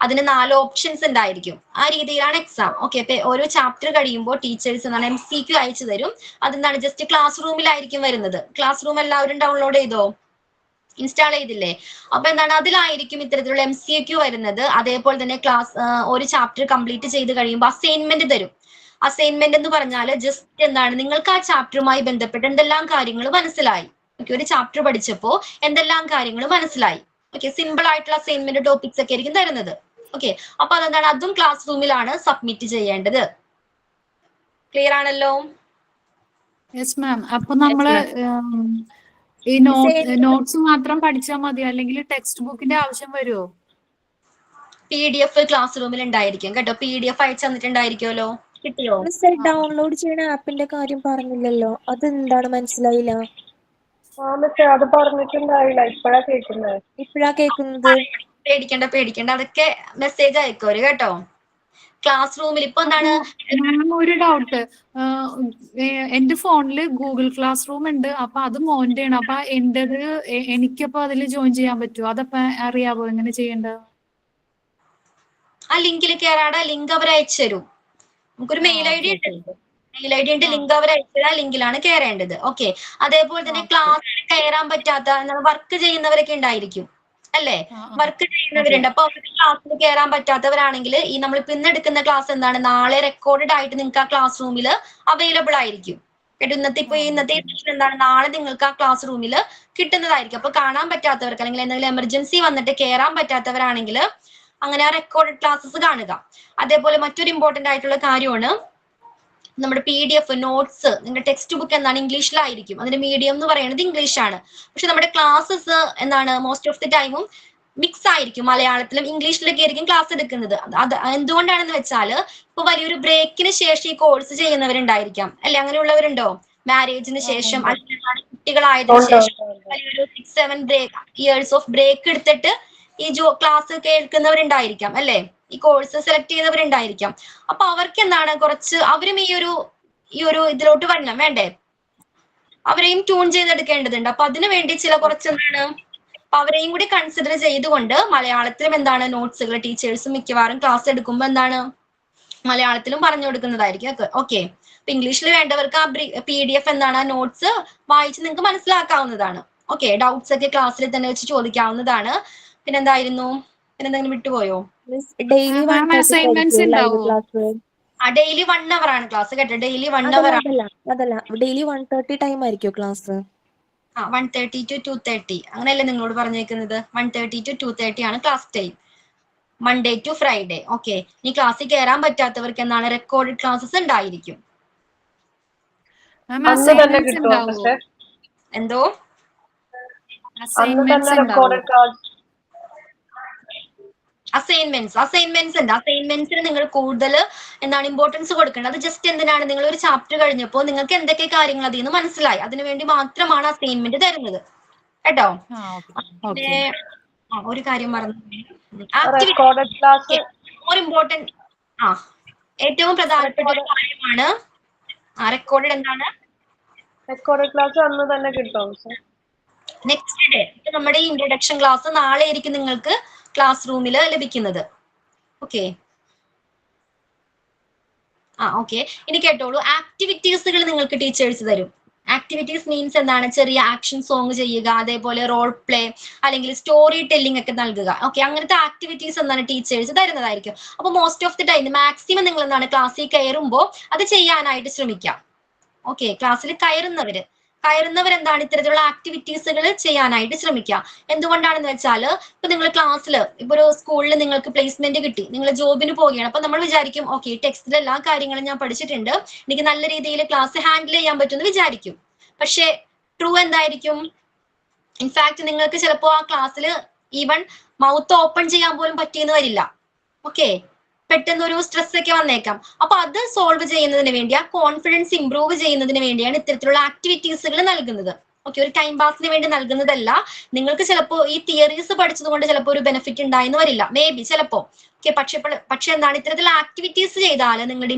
A: അതിന് 4 ഓപ്ഷൻസ് ഉണ്ടായിരിക്കും. ആ രീതിയിലാണ് എക്സാം. ഓക്കെ, അപ്പൊ ഓരോ ചാപ്റ്റർ കഴിയുമ്പോൾ ടീച്ചേഴ്സ് എന്താണ് MCQ അയച്ചു തരും. അതെന്താണ് ജസ്റ്റ് ക്ലാസ് റൂമിലായിരിക്കും വരുന്നത്. ക്ലാസ് റൂം എല്ലാവരും ഡൗൺലോഡ് ചെയ്തോ, ഇൻസ്റ്റാൾ ചെയ്തില്ലേ? അപ്പൊ എന്താണ് അതിലായിരിക്കും ഇത്തരത്തിലുള്ള MCQ വരുന്നത്. അതേപോലെ തന്നെ ഒരു ചാപ്റ്റർ കംപ്ലീറ്റ് ചെയ്ത് കഴിയുമ്പോൾ അസൈൻമെന്റ് തരും. അസൈൻമെന്റ് എന്ന് പറഞ്ഞാൽ ജസ്റ്റ് എന്താണ് നിങ്ങൾക്ക് ആ ചാപ്റ്ററുമായി ബന്ധപ്പെട്ട് എന്തെല്ലാം കാര്യങ്ങൾ മനസ്സിലായി. ഓക്കെ, ഒരു ചാപ്റ്റർ പഠിച്ചപ്പോ എന്തെല്ലാം കാര്യങ്ങൾ മനസ്സിലായി. ഓക്കെ, സിമ്പിൾ ആയിട്ടുള്ള അസൈൻമെന്റ് ടോപ്പിക്സ് ഒക്കെ ആയിരിക്കും തരുന്നത്. ഓക്കെ, അപ്പൊ അതെന്താണ് അതും ക്ലാസ് റൂമിലാണ് സബ്മിറ്റ് ചെയ്യേണ്ടത്. ക്ലിയർ ആണല്ലോ?
L: Yes ma'am. അപ്പൊ നമ്മള് ഈ നോട്ട്സ് മാത്രം പഠിച്ചാൽ മതി, അല്ലെങ്കിൽ ടെക്സ്റ്റ് ബുക്കിന്റെ ആവശ്യം വരുമോ?
A: PDF ക്ലാസ് റൂമിൽ ഉണ്ടായിരിക്കും കേട്ടോ. PDF അയച്ചു തന്നിട്ടുണ്ടായിരിക്കുമല്ലോ, കിട്ടിയോ?
I: ഡൗൺലോഡ് ചെയ്യുന്ന ആപ്പിന്റെ കാര്യം പറഞ്ഞില്ലല്ലോ, അത് എന്താണ് മനസ്സിലായില്ല.
D: അത് പറഞ്ഞിട്ടുണ്ടായില്ല, ഇപ്പഴാ കേൾക്കുന്നത്.
A: പേടിക്കണ്ട, അതൊക്കെ മെസ്സേജ് അയക്കോര് കേട്ടോ. ക്ലാസ് റൂമിൽ ഇപ്പൊ എന്താണ്
L: ഒരു ഡൗട്ട്, എന്റെ ഫോണില് ഗൂഗിൾ ക്ലാസ് റൂം ഉണ്ട്, അപ്പൊ അത് മോന്റെ ആണ്. അപ്പൊ എന്റേത് എനിക്കപ്പോ അതിൽ ജോയിൻ ചെയ്യാൻ പറ്റുമോ? അതപ്പോ അറിയാവോ എങ്ങനെ ചെയ്യേണ്ടത്?
A: ആ ലിങ്കിൽ കയറാടെ, ലിങ്ക് അവർ അയച്ചു തരും. നമുക്കൊരു മെയിൽ ID ഉണ്ട്, ലിങ്ക് അവർ അയച്ചാൽ ആ ലിങ്കിലാണ് കയറേണ്ടത്. ഓക്കെ, അതേപോലെ തന്നെ ക്ലാസ്സിൽ കയറാൻ പറ്റാത്ത വർക്ക് ചെയ്യുന്നവരൊക്കെ ഉണ്ടായിരിക്കും അല്ലെ, വർക്ക് ചെയ്യുന്നവരുണ്ട്. അപ്പൊ ക്ലാസ്സിൽ കയറാൻ പറ്റാത്തവരാണെങ്കിൽ ഈ നമ്മളിപ്പോ ഇന്ന് എടുക്കുന്ന ക്ലാസ് എന്താണ് നാളെ റെക്കോർഡഡ് ആയിട്ട് നിങ്ങൾക്ക് ആ ക്ലാസ് റൂമിൽ അവൈലബിൾ ആയിരിക്കും കേട്ടോ. ഇന്നത്തെ എന്താണ് നാളെ നിങ്ങൾക്ക് ആ ക്ലാസ് റൂമിൽ കിട്ടുന്നതായിരിക്കും. അപ്പൊ കാണാൻ പറ്റാത്തവർക്ക് അല്ലെങ്കിൽ എന്തെങ്കിലും എമർജൻസി വന്നിട്ട് കയറാൻ പറ്റാത്തവരാണെങ്കിൽ അങ്ങനെ ആ റെക്കോർഡഡ് ക്ലാസ്സസ് കാണുക. അതേപോലെ മറ്റൊരു ഇമ്പോർട്ടന്റ് ആയിട്ടുള്ള കാര്യമാണ് നമ്മുടെ PDF നോട്ട്സ്. നിങ്ങളുടെ ടെക്സ്റ്റ് ബുക്ക് എന്താണ് ഇംഗ്ലീഷിലായിരിക്കും, അതിന്റെ മീഡിയം എന്ന് പറയുന്നത് ഇംഗ്ലീഷ് ആണ്. പക്ഷെ നമ്മുടെ ക്ലാസ്സസ് എന്താണ് മോസ്റ്റ് ഓഫ് ദി ടൈമും മിക്സ് ആയിരിക്കും, മലയാളത്തിലും ഇംഗ്ലീഷിലൊക്കെ ആയിരിക്കും ക്ലാസ് എടുക്കുന്നത്. അത് എന്തുകൊണ്ടാണെന്ന് വെച്ചാൽ ഇപ്പൊ വലിയൊരു ബ്രേക്കിന് ശേഷം ഈ കോഴ്സ് ചെയ്യുന്നവരുണ്ടായിരിക്കാം അല്ലെ, അങ്ങനെയുള്ളവരുണ്ടോ? മാരേജിന് ശേഷം അല്ലെങ്കിൽ കുട്ടികളായതിനു ശേഷം ഒരു 6-7 ഇയേഴ്സ് ഓഫ് ബ്രേക്ക് എടുത്തിട്ട് ഈ ക്ലാസ് കേൾക്കുന്നവരുണ്ടായിരിക്കാം അല്ലെ, ഈ കോഴ്സ് സെലക്ട് ചെയ്തവരുണ്ടായിരിക്കാം. അപ്പൊ അവർക്ക് എന്താണ് കുറച്ച് അവരും ഈ ഒരു ഇതിലോട്ട് വരണം വേണ്ടേ, അവരെയും ട്യൂൺ ചെയ്തെടുക്കേണ്ടതുണ്ട്. അപ്പൊ അതിനു വേണ്ടി ചില കുറച്ച് എന്താണ് അപ്പൊ അവരെയും കൂടി കൺസിഡർ ചെയ്തുകൊണ്ട് മലയാളത്തിലും എന്താണ് നോട്ട്സുകൾ ടീച്ചേഴ്സും മിക്കവാറും ക്ലാസ് എടുക്കുമ്പോൾ എന്താണ് മലയാളത്തിലും പറഞ്ഞു കൊടുക്കുന്നതായിരിക്കും. ഓക്കെ, അപ്പൊ ഇംഗ്ലീഷിൽ വേണ്ടവർക്ക് ആ PDF എന്താണ് ആ നോട്ട്സ് വായിച്ച് നിങ്ങൾക്ക് മനസ്സിലാക്കാവുന്നതാണ്. ഓക്കെ, ഡൗട്ട്സ് ഒക്കെ ക്ലാസ്സിൽ തന്നെ വെച്ച് ചോദിക്കാവുന്നതാണ്. പിന്നെന്തായിരുന്നു, പിന്നെന്തെങ്കിലും വിട്ടുപോയോ?
I: ഡെയിലി
A: ഡെയിലി 1 hour ആണ് ക്ലാസ് കേട്ടോ. ഡെയിലി 1 hour ആണ്.
I: അതല്ല, ഡെയിലി 1:30 ടൈം ആയിരിക്കും ക്ലാസ്.
A: 1:30 to 2:30 അങ്ങനെയല്ലേ നിങ്ങളോട് പറഞ്ഞേക്കുന്നത്? 1:30 to 2:30 ആണ് class time, Monday to Friday. Okay, ഈ ക്ലാസ്സിൽ കയറാൻ പറ്റാത്തവർക്ക് എന്താണ് റെക്കോർഡഡ് ക്ലാസ്സസ് ഉണ്ടായിരിക്കും. എന്തോ അസൈൻമെന്റ്സ് ഉണ്ട്. അസൈൻമെന്റ്സിന് നിങ്ങൾ കൂടുതൽ എന്താണ് ഇമ്പോർട്ടൻസ് കൊടുക്കേണ്ടത്. അത് ജസ്റ്റ് എന്തിനാണ്, നിങ്ങൾ ഒരു ചാപ്റ്റർ കഴിഞ്ഞപ്പോൾ നിങ്ങൾക്ക് എന്തൊക്കെ കാര്യങ്ങൾ അതിൽ നിന്ന് മനസ്സിലായി, അതിനുവേണ്ടി മാത്രമാണ് അസൈൻമെന്റ് തരുന്നത് കേട്ടോ. പിന്നെ ഒരു കാര്യം മറന്നു, ഇമ്പോർട്ടന്റ് ഏറ്റവും പ്രധാനപ്പെട്ട ഒരു കാര്യമാണ് റെക്കോർഡഡ്. എന്താണ്
D: റെക്കോർഡഡ് ക്ലാസ് അന്ന് തന്നെ കിട്ടും
A: നെക്സ്റ്റ് ഡേ. നമ്മുടെ ഈ ഇൻട്രൊഡക്ഷൻ ക്ലാസ് നാളെ ആയിരിക്കും നിങ്ങൾക്ക് ക്ലാസ് റൂമിൽ ലഭിക്കുന്നത്. ഓക്കെ ഓക്കെ, ഇനി കേട്ടോളൂ. ആക്ടിവിറ്റീസുകൾ നിങ്ങൾക്ക് ടീച്ചേഴ്സ് തരും. ആക്ടിവിറ്റീസ് മീൻസ് എന്താണ്, ചെറിയ ആക്ഷൻ സോങ് ചെയ്യുക, അതേപോലെ റോൾ പ്ലേ അല്ലെങ്കിൽ സ്റ്റോറി ടെല്ലിംഗ് ഒക്കെ നൽകുക. ഓക്കെ, അങ്ങനത്തെ ആക്ടിവിറ്റീസ് എന്താണ് ടീച്ചേഴ്സ് തരുന്നതായിരിക്കും. അപ്പൊ most of the time maximum നിങ്ങൾ എന്താണ് ക്ലാസ്സിൽ കയറുമ്പോൾ അത് ചെയ്യാനായിട്ട് ശ്രമിക്കാം. ഓക്കെ, ക്ലാസ്സിൽ കയറുന്നവർ എന്താണ് ഇത്തരത്തിലുള്ള ആക്ടിവിറ്റീസുകൾ ചെയ്യാനായിട്ട് ശ്രമിക്കുക. എന്തുകൊണ്ടാണെന്ന് വെച്ചാൽ ഇപ്പൊ നിങ്ങൾ ക്ലാസ്സിൽ ഇപ്പൊ ഒരു സ്കൂളിൽ നിങ്ങൾക്ക് പ്ലേസ്മെന്റ് കിട്ടി, നിങ്ങൾ ജോബിന് പോവുകയാണ്. അപ്പൊ നമ്മൾ വിചാരിക്കും ഓക്കെ, ടെക്സ്റ്റിലെ എല്ലാ കാര്യങ്ങളും ഞാൻ പഠിച്ചിട്ടുണ്ട്, എനിക്ക് നല്ല രീതിയിൽ ക്ലാസ് ഹാൻഡിൽ ചെയ്യാൻ പറ്റുമെന്ന് വിചാരിക്കും. പക്ഷെ ട്രൂ എന്തായിരിക്കും? ഇൻഫാക്ട് നിങ്ങൾക്ക് ചിലപ്പോൾ ആ ക്ലാസ്സിൽ ഈവൻ മൗത്ത് ഓപ്പൺ ചെയ്യാൻ പോലും പറ്റിയെന്ന് വരില്ല. ഓക്കെ, പെട്ടെന്ന് ഒരു സ്ട്രെസ് ഒക്കെ വന്നേക്കാം. അപ്പൊ അത് സോൾവ് ചെയ്യുന്നതിന് വേണ്ടി, ആ കോൺഫിഡൻസ് ഇംപ്രൂവ് ചെയ്യുന്നതിന് വേണ്ടിയാണ് ഇത്തരത്തിലുള്ള ആക്ടിവിറ്റീസുകൾ നൽകുന്നത്. ഓക്കെ, ഒരു ടൈം പാസിന് വേണ്ടി നൽകുന്നതല്ല. നിങ്ങൾക്ക് ചിലപ്പോൾ ഈ തിയറീസ് പഠിച്ചത് കൊണ്ട് ചിലപ്പോൾ ഒരു ബെനിഫിറ്റ് ഉണ്ടായെന്ന് വരില്ല, മേ ബി ചിലപ്പോ. ഓക്കെ, പക്ഷെ എന്താണ് ഇത്തരത്തിലുള്ള ആക്ടിവിറ്റീസ് ചെയ്താൽ നിങ്ങളുടെ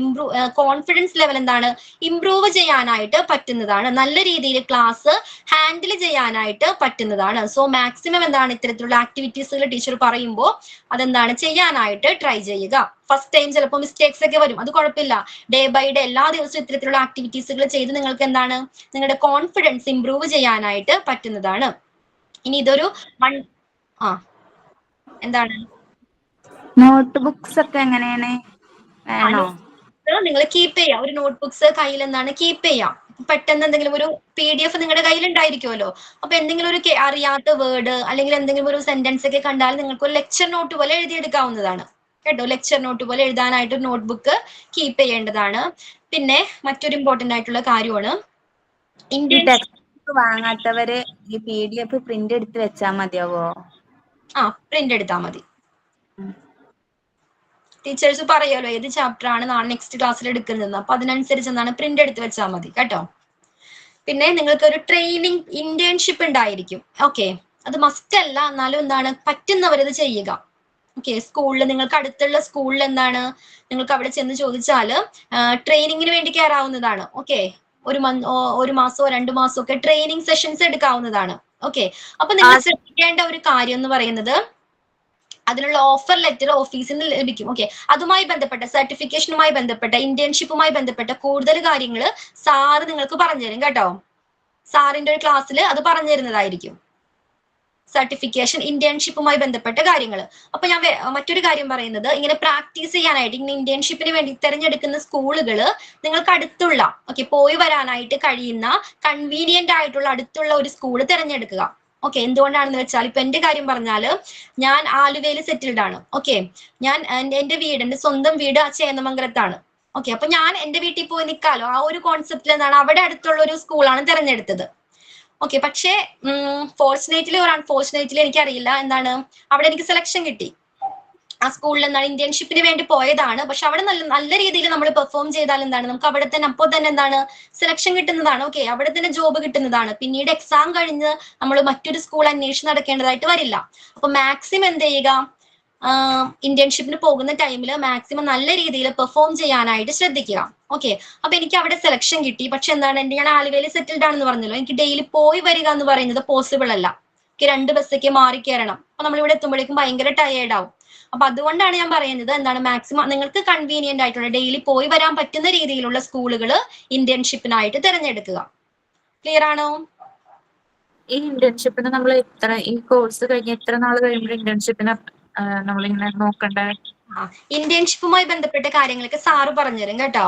A: കോൺഫിഡൻസ് ലെവൽ എന്താണ് ഇംപ്രൂവ് ചെയ്യാനായിട്ട് പറ്റുന്നതാണ്, നല്ല രീതിയിൽ ക്ലാസ് ഹാൻഡിൽ ചെയ്യാനായിട്ട് പറ്റുന്നതാണ്. സോ മാക്സിമം എന്താണ് ഇത്തരത്തിലുള്ള ആക്ടിവിറ്റീസുകൾ ടീച്ചർ പറയുമ്പോൾ അതെന്താണ് ചെയ്യാനായിട്ട് ട്രൈ ചെയ്യുക. ഫസ്റ്റ് ടൈം ചിലപ്പോൾ മിസ്റ്റേക്സ് ഒക്കെ വരും, അത് കുഴപ്പമില്ല. ഡേ ബൈ ഡേ എല്ലാ ദിവസവും ഇത്തരത്തിലുള്ള ആക്ടിവിറ്റീസുകൾ ചെയ്ത് നിങ്ങൾക്ക് എന്താണ് നിങ്ങളുടെ കോൺഫിഡൻസ് ഇംപ്രൂവ് ചെയ്യാനായിട്ട് പറ്റുന്നതാണ്. ഇനി ഇതൊരു എന്താണ്
Q: നോട്ട് ബുക്സ് ഒക്കെ എങ്ങനെയാണ് വേണോ?
A: നിങ്ങൾ കീപ്പ് ചെയ്യാം. ഒരു നോട്ട് ബുക്സ് കയ്യിൽ എന്താണ് കീപ്പ് ചെയ്യാം. പെട്ടെന്ന് എന്തെങ്കിലും ഒരു PDF നിങ്ങളുടെ കയ്യിൽ ഉണ്ടായിരിക്കുമല്ലോ. അപ്പൊ എന്തെങ്കിലും ഒരു അറിയാത്ത വേർഡ് അല്ലെങ്കിൽ എന്തെങ്കിലും ഒരു സെന്റൻസ് ഒക്കെ കണ്ടാൽ നിങ്ങൾക്ക് ഒരു ലെക്ചർ നോട്ട് പോലെ എഴുതിയെടുക്കാവുന്നതാണ് കേട്ടോ. ലെക്ചർ നോട്ട് പോലെ എഴുതാനായിട്ട് ഒരു നോട്ട്ബുക്ക് കീപ്പ് ചെയ്യേണ്ടതാണ്. പിന്നെ മറ്റൊരു ഇമ്പോർട്ടന്റ് ആയിട്ടുള്ള കാര്യമാണ്
Q: വാങ്ങാത്തവര് ഈ PDF പ്രിന്റ് എടുത്ത് വെച്ചാൽ മതിയാവോ?
A: പ്രിന്റ് എടുത്താൽ മതി. ടീച്ചേഴ്സ് പറയുമല്ലോ ഏത് ചാപ്റ്റർ ആണ് നാളെ നെക്സ്റ്റ് ക്ലാസ്സിൽ എടുക്കുന്നതെന്ന്. അപ്പൊ അതിനനുസരിച്ച് എന്താണ് പ്രിന്റ് എടുത്ത് വെച്ചാൽ മതി കേട്ടോ. പിന്നെ നിങ്ങൾക്ക് ഒരു ട്രെയിനിങ് ഇന്റേൺഷിപ്പ് ഉണ്ടായിരിക്കും. ഓക്കെ, അത് മസ്റ്റ് അല്ല, എന്നാലും എന്താണ് പറ്റുന്നവരത് ചെയ്യുക. ഓക്കെ, സ്കൂളിൽ നിങ്ങൾക്ക് അടുത്തുള്ള സ്കൂളിൽ എന്താണ് നിങ്ങൾക്ക് അവിടെ ചെന്ന് ചോദിച്ചാൽ ട്രെയിനിങ്ങിന് വേണ്ടി കയറാവുന്നതാണ്. ഓക്കെ, ഒരു മാസമോ 2 മാസമോ ഒക്കെ ട്രെയിനിങ് സെഷൻസ് എടുക്കാവുന്നതാണ്. ഓക്കെ, അപ്പൊ നിങ്ങൾ ശ്രദ്ധിക്കേണ്ട ഒരു കാര്യം എന്ന് പറയുന്നത് അതിനുള്ള ഓഫർ ലെറ്റർ ഓഫീസിൽ നിന്ന് ലഭിക്കും. ഓക്കെ, അതുമായി ബന്ധപ്പെട്ട സർട്ടിഫിക്കേഷനുമായി ബന്ധപ്പെട്ട ഇന്റേൺഷിപ്പുമായി ബന്ധപ്പെട്ട കൂടുതൽ കാര്യങ്ങൾ സാറ് നിങ്ങൾക്ക് പറഞ്ഞുതരും കേട്ടോ. സാറിന്റെ ഒരു ക്ലാസ്സിൽ അത് പറഞ്ഞു തരുന്നതായിരിക്കും, സർട്ടിഫിക്കേഷൻ ഇന്റേൺഷിപ്പുമായി ബന്ധപ്പെട്ട കാര്യങ്ങൾ. അപ്പൊ ഞാൻ മറ്റൊരു കാര്യം പറയുന്നത്, ഇങ്ങനെ പ്രാക്ടീസ് ചെയ്യാനായിട്ട് ഇങ്ങനെ ഇന്റേൺഷിപ്പിന് വേണ്ടി തിരഞ്ഞെടുക്കുന്ന സ്കൂളുകൾ നിങ്ങൾക്ക് അടുത്തുള്ള പോയി വരാനായിട്ട് കഴിയുന്ന കൺവീനിയന്റ് ആയിട്ടുള്ള അടുത്തുള്ള ഒരു സ്കൂൾ തിരഞ്ഞെടുക്കുക. ഓക്കെ, എന്തുകൊണ്ടാണെന്ന് വെച്ചാൽ ഇപ്പൊ എന്റെ കാര്യം പറഞ്ഞാല് ഞാൻ ആലുവയിൽ സെറ്റിൽഡ് ആണ്. ഓക്കെ, ഞാൻ എന്റെ സ്വന്തം വീട് ചേന്നമംഗലത്താണ്. ഓക്കെ, അപ്പൊ ഞാൻ എന്റെ വീട്ടിൽ പോയി നിൽക്കാലോ, ആ ഒരു കോൺസെപ്റ്റിൽ എന്താണ് അവിടെ അടുത്തുള്ള ഒരു സ്കൂളാണ് തിരഞ്ഞെടുത്തത്. ഓക്കെ, പക്ഷേ ഫോർച്ചുനേറ്റ്ലി ഒരു അൺഫോർച്ചുനേറ്റ്ലി എനിക്കറിയില്ല എന്താണ് അവിടെ എനിക്ക് സെലക്ഷൻ കിട്ടി. ആ സ്കൂളിൽ എന്താണ് ഇന്റേൺഷിപ്പിന് വേണ്ടി പോയതാണ്. പക്ഷെ അവിടെ നല്ല രീതിയിൽ നമ്മൾ പെർഫോം ചെയ്താൽ എന്താണ് നമുക്ക് അവിടെ തന്നെ അപ്പോൾ തന്നെ എന്താണ് സെലക്ഷൻ കിട്ടുന്നതാണ്. ഓക്കെ, അവിടെ തന്നെ ജോബ് കിട്ടുന്നതാണ്. പിന്നീട് എക്സാം കഴിഞ്ഞ് നമ്മൾ മറ്റൊരു സ്കൂൾ അന്വേഷിച്ച് നടക്കേണ്ടതായിട്ട് വരില്ല. അപ്പൊ മാക്സിമം എന്ത് ചെയ്യുക, ഇന്റേൺഷിപ്പിന് പോകുന്ന ടൈമിൽ മാക്സിമം നല്ല രീതിയിൽ പെർഫോം ചെയ്യാനായിട്ട് ശ്രദ്ധിക്കുക. ഓക്കെ, അപ്പൊ എനിക്ക് അവിടെ സെലക്ഷൻ കിട്ടി. പക്ഷെ എന്താണ് ഞാൻ ആലുവയിൽ സെറ്റിൽഡ് ആണെന്ന് പറഞ്ഞല്ലോ, എനിക്ക് ഡെയിലി പോയി വരിക എന്ന് പറയുന്നത് പോസിബിൾ അല്ല. എനിക്ക് 2 ബസ്സൊക്കെ മാറി കയറണം. അപ്പൊ നമ്മൾ ഇവിടെ എത്തുമ്പോഴേക്കും ഭയങ്കര ടയേർഡ് ആവും. അപ്പൊ അതുകൊണ്ടാണ് ഞാൻ പറയുന്നത് എന്താണ് മാക്സിമം നിങ്ങൾക്ക് കൺവീനിയന്റ് ആയിട്ടുള്ള ഡെയിലി പോയി വരാൻ പറ്റുന്ന രീതിയിലുള്ള സ്കൂളുകൾ ഇന്റേൺഷിപ്പിനായിട്ട് തിരഞ്ഞെടുക്കുക. ക്ലിയർ ആണോ?
C: ഈ ഇന്റേൺഷിപ്പിന് നമ്മൾ ഈ കോഴ്സ് കഴിഞ്ഞ് എത്ര നാൾ കഴിയുമ്പോൾ ഇന്റേൺഷിപ്പിന് നമ്മളിങ്ങനെ നോക്കണ്ടേ?
A: ഇന്റേൺഷിപ്പുമായി ബന്ധപ്പെട്ട കാര്യങ്ങളൊക്കെ സാറ് പറഞ്ഞുതരും കേട്ടോ.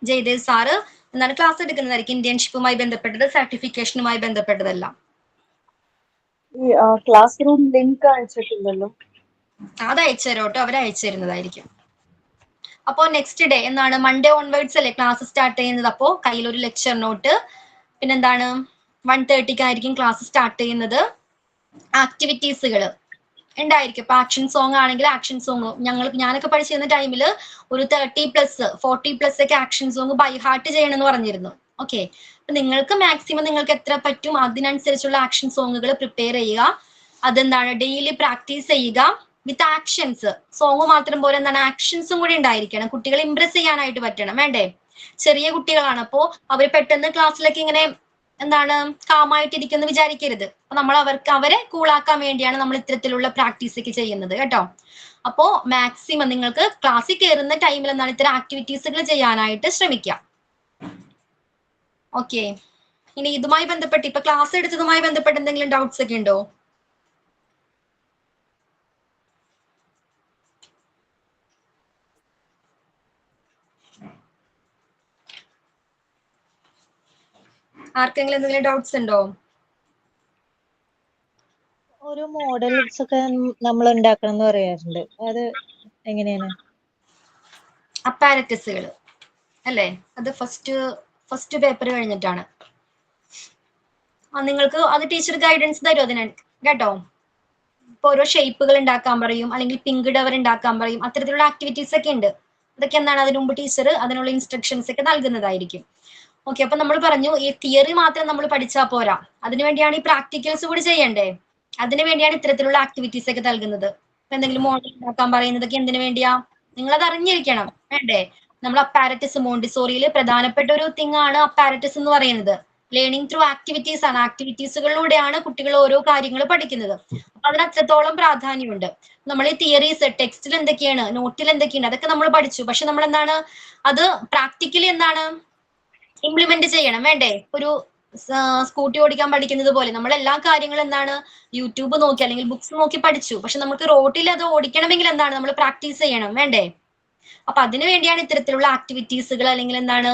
A: ജയദേവ് സാറ് എന്താണ് ക്ലാസ് എടുക്കുന്നതായിരിക്കും ഇന്റേൺഷിപ്പുമായി ബന്ധപ്പെട്ടത്, സർട്ടിഫിക്കേഷനുമായി ബന്ധപ്പെട്ടതെല്ലാം.
F: ഈ ക്ലാസ് റൂം ലിങ്ക് അയച്ചിട്ടില്ലല്ലോ?
A: അത് അയച്ചു തരും കേട്ടോ, അവർ അയച്ചു തരുന്നതായിരിക്കും. അപ്പോ നെക്സ്റ്റ് ഡേ എന്നാണ് മൺഡേ ഓൺവേർഡ്സ് അല്ലേ ക്ലാസ് സ്റ്റാർട്ട് ചെയ്യുന്നത്. അപ്പോ കയ്യിലൊരു ലെക്ചർ നോട്ട്, പിന്നെന്താണ് 1:30 ആയിരിക്കും ക്ലാസ് സ്റ്റാർട്ട് ചെയ്യുന്നത്. ആക്ടിവിറ്റീസുകൾ ഉണ്ടായിരിക്കും. ഇപ്പൊ ആക്ഷൻ സോങ് ആണെങ്കിൽ ആക്ഷൻ സോങ് ഞാനൊക്കെ പഠിച്ചിരുന്ന ടൈമിൽ ഒരു 30+40+ ഒക്കെ ആക്ഷൻ സോങ് ബൈ ഹാർട്ട് ചെയ്യണമെന്ന് പറഞ്ഞിരുന്നു. ഓക്കെ, അപ്പൊ നിങ്ങൾക്ക് മാക്സിമം നിങ്ങൾക്ക് എത്ര പറ്റും അതിനനുസരിച്ചുള്ള ആക്ഷൻ സോങ്ങുകൾ പ്രിപ്പയർ ചെയ്യുക. അതെന്താണ് ഡെയിലി പ്രാക്ടീസ് ചെയ്യുക വിത്ത് ആക്ഷൻസ്. സോങ് മാത്രം പോലെ എന്താണ് ആക്ഷൻസും കൂടി ഉണ്ടായിരിക്കണം. കുട്ടികളെ ഇംപ്രസ് ചെയ്യാനായിട്ട് പറ്റണം. വേണ്ടേ? ചെറിയ കുട്ടികളാണ്, അപ്പോ അവർ പെട്ടെന്ന് ക്ലാസ്സിലേക്ക് ഇങ്ങനെ എന്താണ് കാമായിട്ടിരിക്കുന്നു വിചാരിക്കരുത്. അപ്പൊ നമ്മൾ അവരെ കൂളാക്കാൻ വേണ്ടിയാണ് നമ്മൾ ഇത്തരത്തിലുള്ള പ്രാക്ടീസ് ഒക്കെ ചെയ്യുന്നത് കേട്ടോ. അപ്പോ മാക്സിമം നിങ്ങൾക്ക് ക്ലാസ്സിൽ കയറുന്ന ടൈമിൽ എന്താണ് ഇത്തരം ആക്ടിവിറ്റീസുകൾ ചെയ്യാനായിട്ട് ശ്രമിക്കാം. ഓക്കെ, ഇനി ഇതുമായി ബന്ധപ്പെട്ട് ഇപ്പൊ ക്ലാസ് എടുത്തതുമായി ബന്ധപ്പെട്ട് എന്തെങ്കിലും ഡൗട്ട്സ് ഒക്കെ ഉണ്ടോ? ആർക്കെങ്കിലും എന്തെങ്കിലും ഡൗട്ട്സ് ഉണ്ടോ?
B: ഓരോ മോഡൽസ് ഒക്കെ നമ്മൾ ഉണ്ടാക്കണം എന്ന് പറയാറുണ്ട്, അത് എങ്ങനെയാണ്?
A: അപ്പാരറ്റസുകൾ അല്ലേ, അത് ഫസ്റ്റ് പേപ്പർ കഴിഞ്ഞിട്ടാണ്. നിങ്ങൾക്ക് അത് ടീച്ചർ ഗൈഡൻസ് തരും അതിന് കേട്ടോ. ഇപ്പൊ ഓരോ ഷേപ്പുകൾ ഉണ്ടാക്കാൻ പറയും, അല്ലെങ്കിൽ പിങ്ക് ഡവർ ഉണ്ടാക്കാൻ പറയും. അത്തരത്തിലുള്ള ആക്ടിവിറ്റീസ് ഒക്കെ ഉണ്ട്. അതൊക്കെ എന്താണ് അതിനു മുമ്പ് ടീച്ചർ അതിനുള്ള ഇൻസ്ട്രക്ഷൻസ് ഒക്കെ നൽകുന്നതായിരിക്കും. ഓക്കെ, അപ്പൊ നമ്മൾ പറഞ്ഞു ഈ തിയറി മാത്രം നമ്മൾ പഠിച്ചാൽ പോരാ, അതിനുവേണ്ടിയാണ് ഈ പ്രാക്ടിക്കൽസ് കൂടി ചെയ്യണ്ടേ. അതിനുവേണ്ടിയാണ് ഇത്തരത്തിലുള്ള ആക്ടിവിറ്റീസ് ഒക്കെ നൽകുന്നത്. എന്തെങ്കിലും മോഡൽ ഉണ്ടാക്കാൻ പറയുന്നതൊക്കെ എന്തിനു വേണ്ടിയാ, നിങ്ങൾ അത് അറിഞ്ഞിരിക്കണം. വേണ്ടേ? നമ്മൾ അപ്പാരറ്റസ് മോണ്ടിസോറിയിൽ പ്രധാനപ്പെട്ട ഒരു തിങ് ആണ് അപ്പാരറ്റസ് എന്ന് പറയുന്നത്. ലേണിംഗ് ത്രൂ ആക്ടിവിറ്റീസ് ആണ്. ആക്ടിവിറ്റീസുകളിലൂടെയാണ് കുട്ടികൾ ഓരോ കാര്യങ്ങൾ പഠിക്കുന്നത്. അപ്പൊ അതിന് അത്രത്തോളം പ്രാധാന്യമുണ്ട്. നമ്മൾ ഈ തിയറീസ് ടെക്സ്റ്റിൽ എന്തൊക്കെയാണ്, നോട്ടിൽ എന്തൊക്കെയാണ്, അതൊക്കെ നമ്മൾ പഠിച്ചു. പക്ഷെ നമ്മൾ എന്താണ് അത് പ്രാക്ടിക്കലി എന്താണ് ഇംപ്ലിമെന്റ് ചെയ്യണം. വേണ്ടേ? ഒരു സ്കൂട്ടി ഓടിക്കാൻ പഠിക്കുന്നത് പോലെ നമ്മൾ എല്ലാ കാര്യങ്ങളും എന്താണ് യൂട്യൂബ് നോക്കി അല്ലെങ്കിൽ ബുക്സ് നോക്കി പഠിച്ചു. പക്ഷെ നമുക്ക് റോഡിൽ അത് ഓടിക്കണമെങ്കിൽ എന്താണ് നമ്മൾ പ്രാക്ടീസ് ചെയ്യണം. വേണ്ടേ? അപ്പൊ അതിനു വേണ്ടിയാണ് ഇത്തരത്തിലുള്ള ആക്ടിവിറ്റീസുകൾ അല്ലെങ്കിൽ എന്താണ്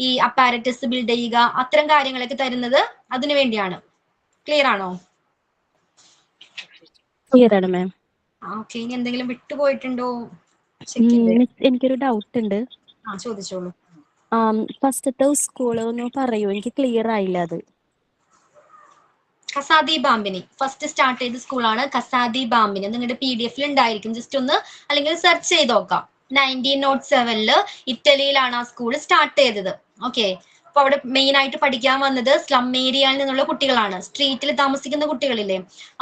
A: ഈ അപ്പാരറ്റസ് ബിൽഡ് ചെയ്യുക, അത്തരം കാര്യങ്ങളൊക്കെ തരുന്നത് അതിനു വേണ്ടിയാണ്. ക്ലിയർ ആണോ?
J: ക്ലിയർ ആണ് മാം.
A: ഓക്കെ, ഇനി എന്തെങ്കിലും വിട്ടുപോയിട്ടുണ്ടോ?
J: എനിക്കൊരു ഡൗട്ട് ഉണ്ട്.
A: ചോദിച്ചോളൂ.
J: ഫസ്റ്റത്തെ സ്കൂൾ ഒന്ന് പറയൂ, എനിക്ക് ക്ലിയർ ആയില്ല അത്.
A: കസാദി ബാമ്പിനി ഫസ്റ്റ് സ്റ്റാർട്ട് ചെയ്ത സ്കൂളാണ് കസാദി ബാമ്പിനി. നിങ്ങളുടെ PDF ഉണ്ടായിരിക്കും, ജസ്റ്റ് ഒന്ന് അല്ലെങ്കിൽ സെർച്ച് ചെയ്ത് നോക്കാം. 1907 ഇറ്റലിയിലാണ് ആ സ്കൂൾ സ്റ്റാർട്ട് ചെയ്തത്. ഓക്കെ, അപ്പൊ അവിടെ മെയിൻ ആയിട്ട് പഠിക്കാൻ വന്നത് സ്ലം ഏരിയയിൽ നിന്നുള്ള കുട്ടികളാണ്. സ്ട്രീറ്റിൽ താമസിക്കുന്ന കുട്ടികളില്ലേ,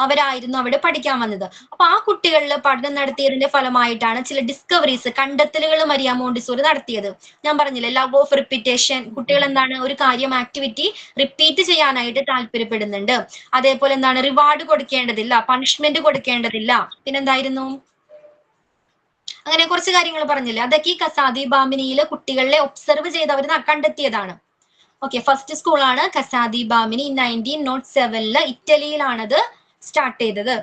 A: അവരായിരുന്നു അവിടെ പഠിക്കാൻ വന്നത്. അപ്പൊ ആ കുട്ടികളിൽ പഠനം നടത്തിയതിന്റെ ഫലമായിട്ടാണ് ചില ഡിസ്കവറീസ്, കണ്ടെത്തലുകൾ മരിയ മോണ്ടിസോറി നടത്തിയത്. ഞാൻ പറഞ്ഞില്ലേ, ലവ് ഓഫ് റിപ്പീറ്റേഷൻ. കുട്ടികൾ എന്താണ് ഒരു കാര്യം ആക്ടിവിറ്റി റിപ്പീറ്റ് ചെയ്യാനായിട്ട് താല്പര്യപ്പെടുന്നുണ്ട്. അതേപോലെ എന്താണ് റിവാർഡ് കൊടുക്കേണ്ടതില്ല, പണിഷ്മെന്റ് കൊടുക്കേണ്ടതില്ല. പിന്നെന്തായിരുന്നു, അങ്ങനെ കുറച്ച് കാര്യങ്ങൾ പറഞ്ഞില്ലേ, അതൊക്കെ ഈ കസാദി ബാമിനിയിലെ കുട്ടികളെ ഒബ്സർവ് ചെയ്ത് അവർ കണ്ടെത്തിയതാണ്. ഓക്കെ, ഫസ്റ്റ് സ്കൂളാണ് കസാദി ബാമിനി. 1907 ഇറ്റലിയിലാണത് സ്റ്റാർട്ട് ചെയ്തത്.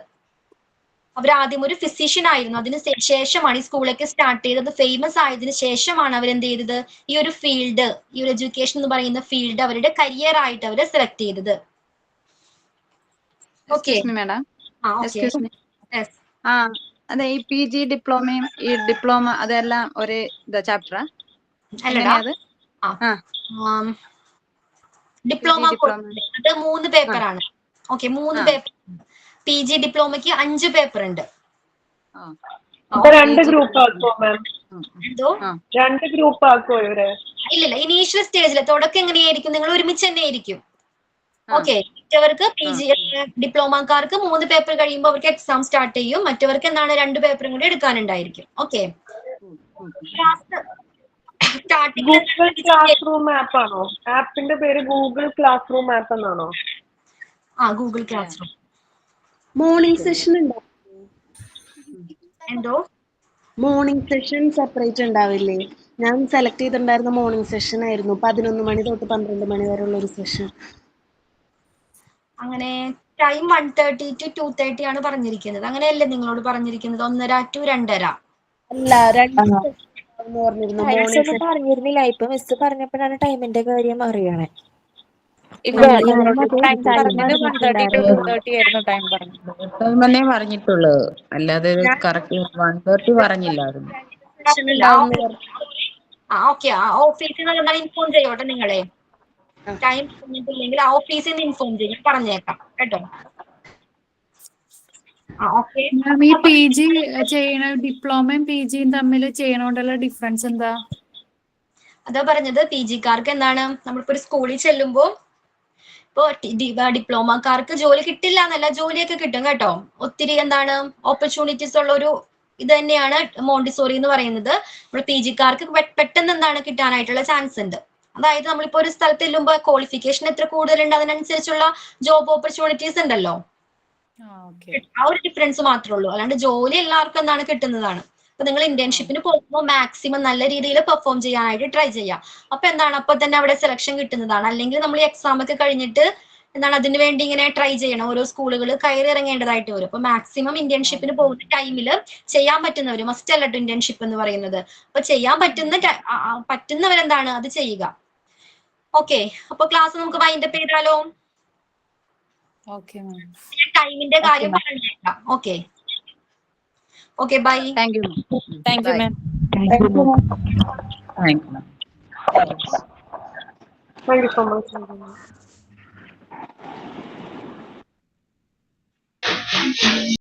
A: അവർ ആദ്യം ഒരു ഫിസിഷ്യൻ ആയിരുന്നു. അതിന് ശേഷമാണ് ഈ സ്കൂളൊക്കെ സ്റ്റാർട്ട് ചെയ്തത്. ഫേമസ് ആയതിനു ശേഷമാണ് അവർ എന്ത് ചെയ്തത്, ഈ ഒരു ഫീൽഡ്, ഈ ഒരു എഡ്യൂക്കേഷൻ എന്ന് പറയുന്ന ഫീൽഡ് അവരുടെ കരിയർ ആയിട്ട് അവർ സെലക്ട് ചെയ്തത്. ഓക്കെ,
R: അതെ, ഈ PG ഡിപ്ലോമയും ഈ ഡിപ്ലോമ അതെല്ലാം ഒരു ചാപ്റ്ററാ?
A: ഡിപ്ലോമ അത് 3 പേപ്പറാണ്. Okay, 3 paper. PG ഡിപ്ലോമയ്ക്ക് 5 പേപ്പർ ഉണ്ട്.
D: അപ്പൊ 2 ഗ്രൂപ്പ് ആക്കുമോ മാം?
A: എന്തോ
D: 2 ഗ്രൂപ്പ് ആക്കുമോ ഇവരെ?
A: ഇല്ലില്ല, ഇനീഷ്യൽ സ്റ്റേജിൽ തുടക്കം എങ്ങനെയായിരിക്കും, നിങ്ങൾ ഒരുമിച്ച് തന്നെ ആയിരിക്കും. ഓക്കെ, മറ്റവർക്ക് PG ഡിപ്ലോമക്കാർക്ക് 3 പേപ്പർ കഴിയുമ്പോൾ അവർക്ക് എക്സാം സ്റ്റാർട്ട് ചെയ്യും. മറ്റവർക്ക് എന്താണ് 2 പേപ്പറും കൂടി എടുക്കാനുണ്ടായിരിക്കും. Okay,
D: Google classroom app ആണോ? ആപ്പിന്റെ പേര് ഗൂഗിൾ ക്ലാസ് റൂം ആപ്പ് എന്നാണോ?
A: Google classroom.
S: Morning session ഉണ്ടോ?
A: എന്തോ
S: മോർണിംഗ് സെഷൻ സെപ്പറേറ്റ് ഉണ്ടാവില്ലേ? ഞാൻ സെലക്ട് ചെയ്തിട്ടുണ്ടായിരുന്ന മോർണിംഗ് സെഷൻ ആയിരുന്നു. 11 മണി തൊട്ട് 12 മണി വരെ ഉള്ള ഒരു സെഷൻ.
A: അങ്ങനെ ടൈം 1:30 to 2:30 ആണ് പറഞ്ഞിരിക്കുന്നത്. അങ്ങനെയല്ലേ നിങ്ങളോട് പറഞ്ഞിരിക്കുന്നത്? 1:30 to 2:30.
S: അല്ല, 2 സെഷൻ പറഞ്ഞിരുന്നു.
I: ടൈംസ് ഒന്നും പറഞ്ഞിരുന്നില്ല. ഇപ്പൊ മിസ് പറഞ്ഞപ്പോഴാണ് ടൈമിന്റെ കാര്യം അറിയണേ.
T: ടൈം തന്നെ പറഞ്ഞിട്ടുള്ളൂ, അല്ലാതെ കറക്റ്റ് 1:30 പറഞ്ഞില്ലായിരുന്നു.
A: ഓക്കെ, ഓഫീസിൽ നിന്ന് ഇൻഫോം ചെയ്യോട്ടെ നിങ്ങളെ. ടൈം പറഞ്ഞിട്ടില്ലെങ്കിൽ ഓഫീസിൽ നിന്ന് ഇൻഫോം ചെയ്യും, പറഞ്ഞേക്കാം കേട്ടോ.
L: മാം, ഈ PG ചെയ്യണ ഡിപ്ലോമയും PGയും തമ്മിൽ ചെയ്യണോണ്ടുള്ള ഡിഫറൻസ് എന്താ?
A: അതാ പറഞ്ഞത്, PG-ക്കാർക്ക് എന്താണ്, നമ്മളിപ്പോ ഒരു സ്കൂളിൽ ചെല്ലുമ്പോ ഇപ്പോ ഡിപ്ലോമക്കാർക്ക് ജോലി കിട്ടില്ല എന്നല്ല, ജോലിയൊക്കെ കിട്ടും കേട്ടോ. ഒത്തിരി എന്താണ് ഓപ്പർച്യൂണിറ്റീസ് ഉള്ള ഒരു ഇത് തന്നെയാണ് മോണ്ടിസോറി എന്ന് പറയുന്നത്. നമ്മൾ PG-ക്കാർക്ക് പെട്ടെന്ന് എന്താണ് കിട്ടാനായിട്ടുള്ള ചാൻസ് ഉണ്ട്. അതായത് നമ്മളിപ്പോ ഒരു സ്ഥലത്ത് ചെല്ലുമ്പോൾ ക്വാളിഫിക്കേഷൻ എത്ര കൂടുതലുണ്ട് അതിനനുസരിച്ചുള്ള ജോബ് ഓപ്പർച്യൂണിറ്റീസ് ഉണ്ടല്ലോ. ആ ഒരു ഡിഫറൻസ് മാത്രമേ ഉള്ളൂ, അല്ലാണ്ട് ജോലി എല്ലാവർക്കും എന്താണ് കിട്ടുന്നതാണ്. അപ്പൊ നിങ്ങൾ ഇന്റേൺഷിപ്പിന് പോകുമ്പോൾ മാക്സിമം നല്ല രീതിയിൽ പെർഫോം ചെയ്യാനായിട്ട് ട്രൈ ചെയ്യാം. അപ്പൊ എന്താണ്, അപ്പൊ തന്നെ അവിടെ സെലക്ഷൻ കിട്ടുന്നതാണ്. അല്ലെങ്കിൽ നമ്മൾ ഈ എക്സാം ഒക്കെ കഴിഞ്ഞിട്ട് എന്താണ് അതിന് വേണ്ടി ഇങ്ങനെ ട്രൈ ചെയ്യണം, ഓരോ സ്കൂളുകൾ കയറി ഇറങ്ങേണ്ടതായിട്ട് വരും. അപ്പൊ മാക്സിമം ഇന്റേൺഷിപ്പിന് പോകുന്ന ടൈമിൽ ചെയ്യാൻ പറ്റുന്നവര്, മസ്റ്റ് അല്ല ഇന്റേൺഷിപ്പ് എന്ന് പറയുന്നത്. അപ്പൊ ചെയ്യാൻ പറ്റുന്നവരെന്താണ് അത് ചെയ്യുക. ഓക്കെ, അപ്പൊ ക്ലാസ് നമുക്ക് വൈൻഡപ്പ് ചെയ്താലോ? ടൈമിന്റെ കാര്യം പറഞ്ഞേക്കാം. Okay, okay, bye.
R: Thank you ma'am.
D: Thank you so much.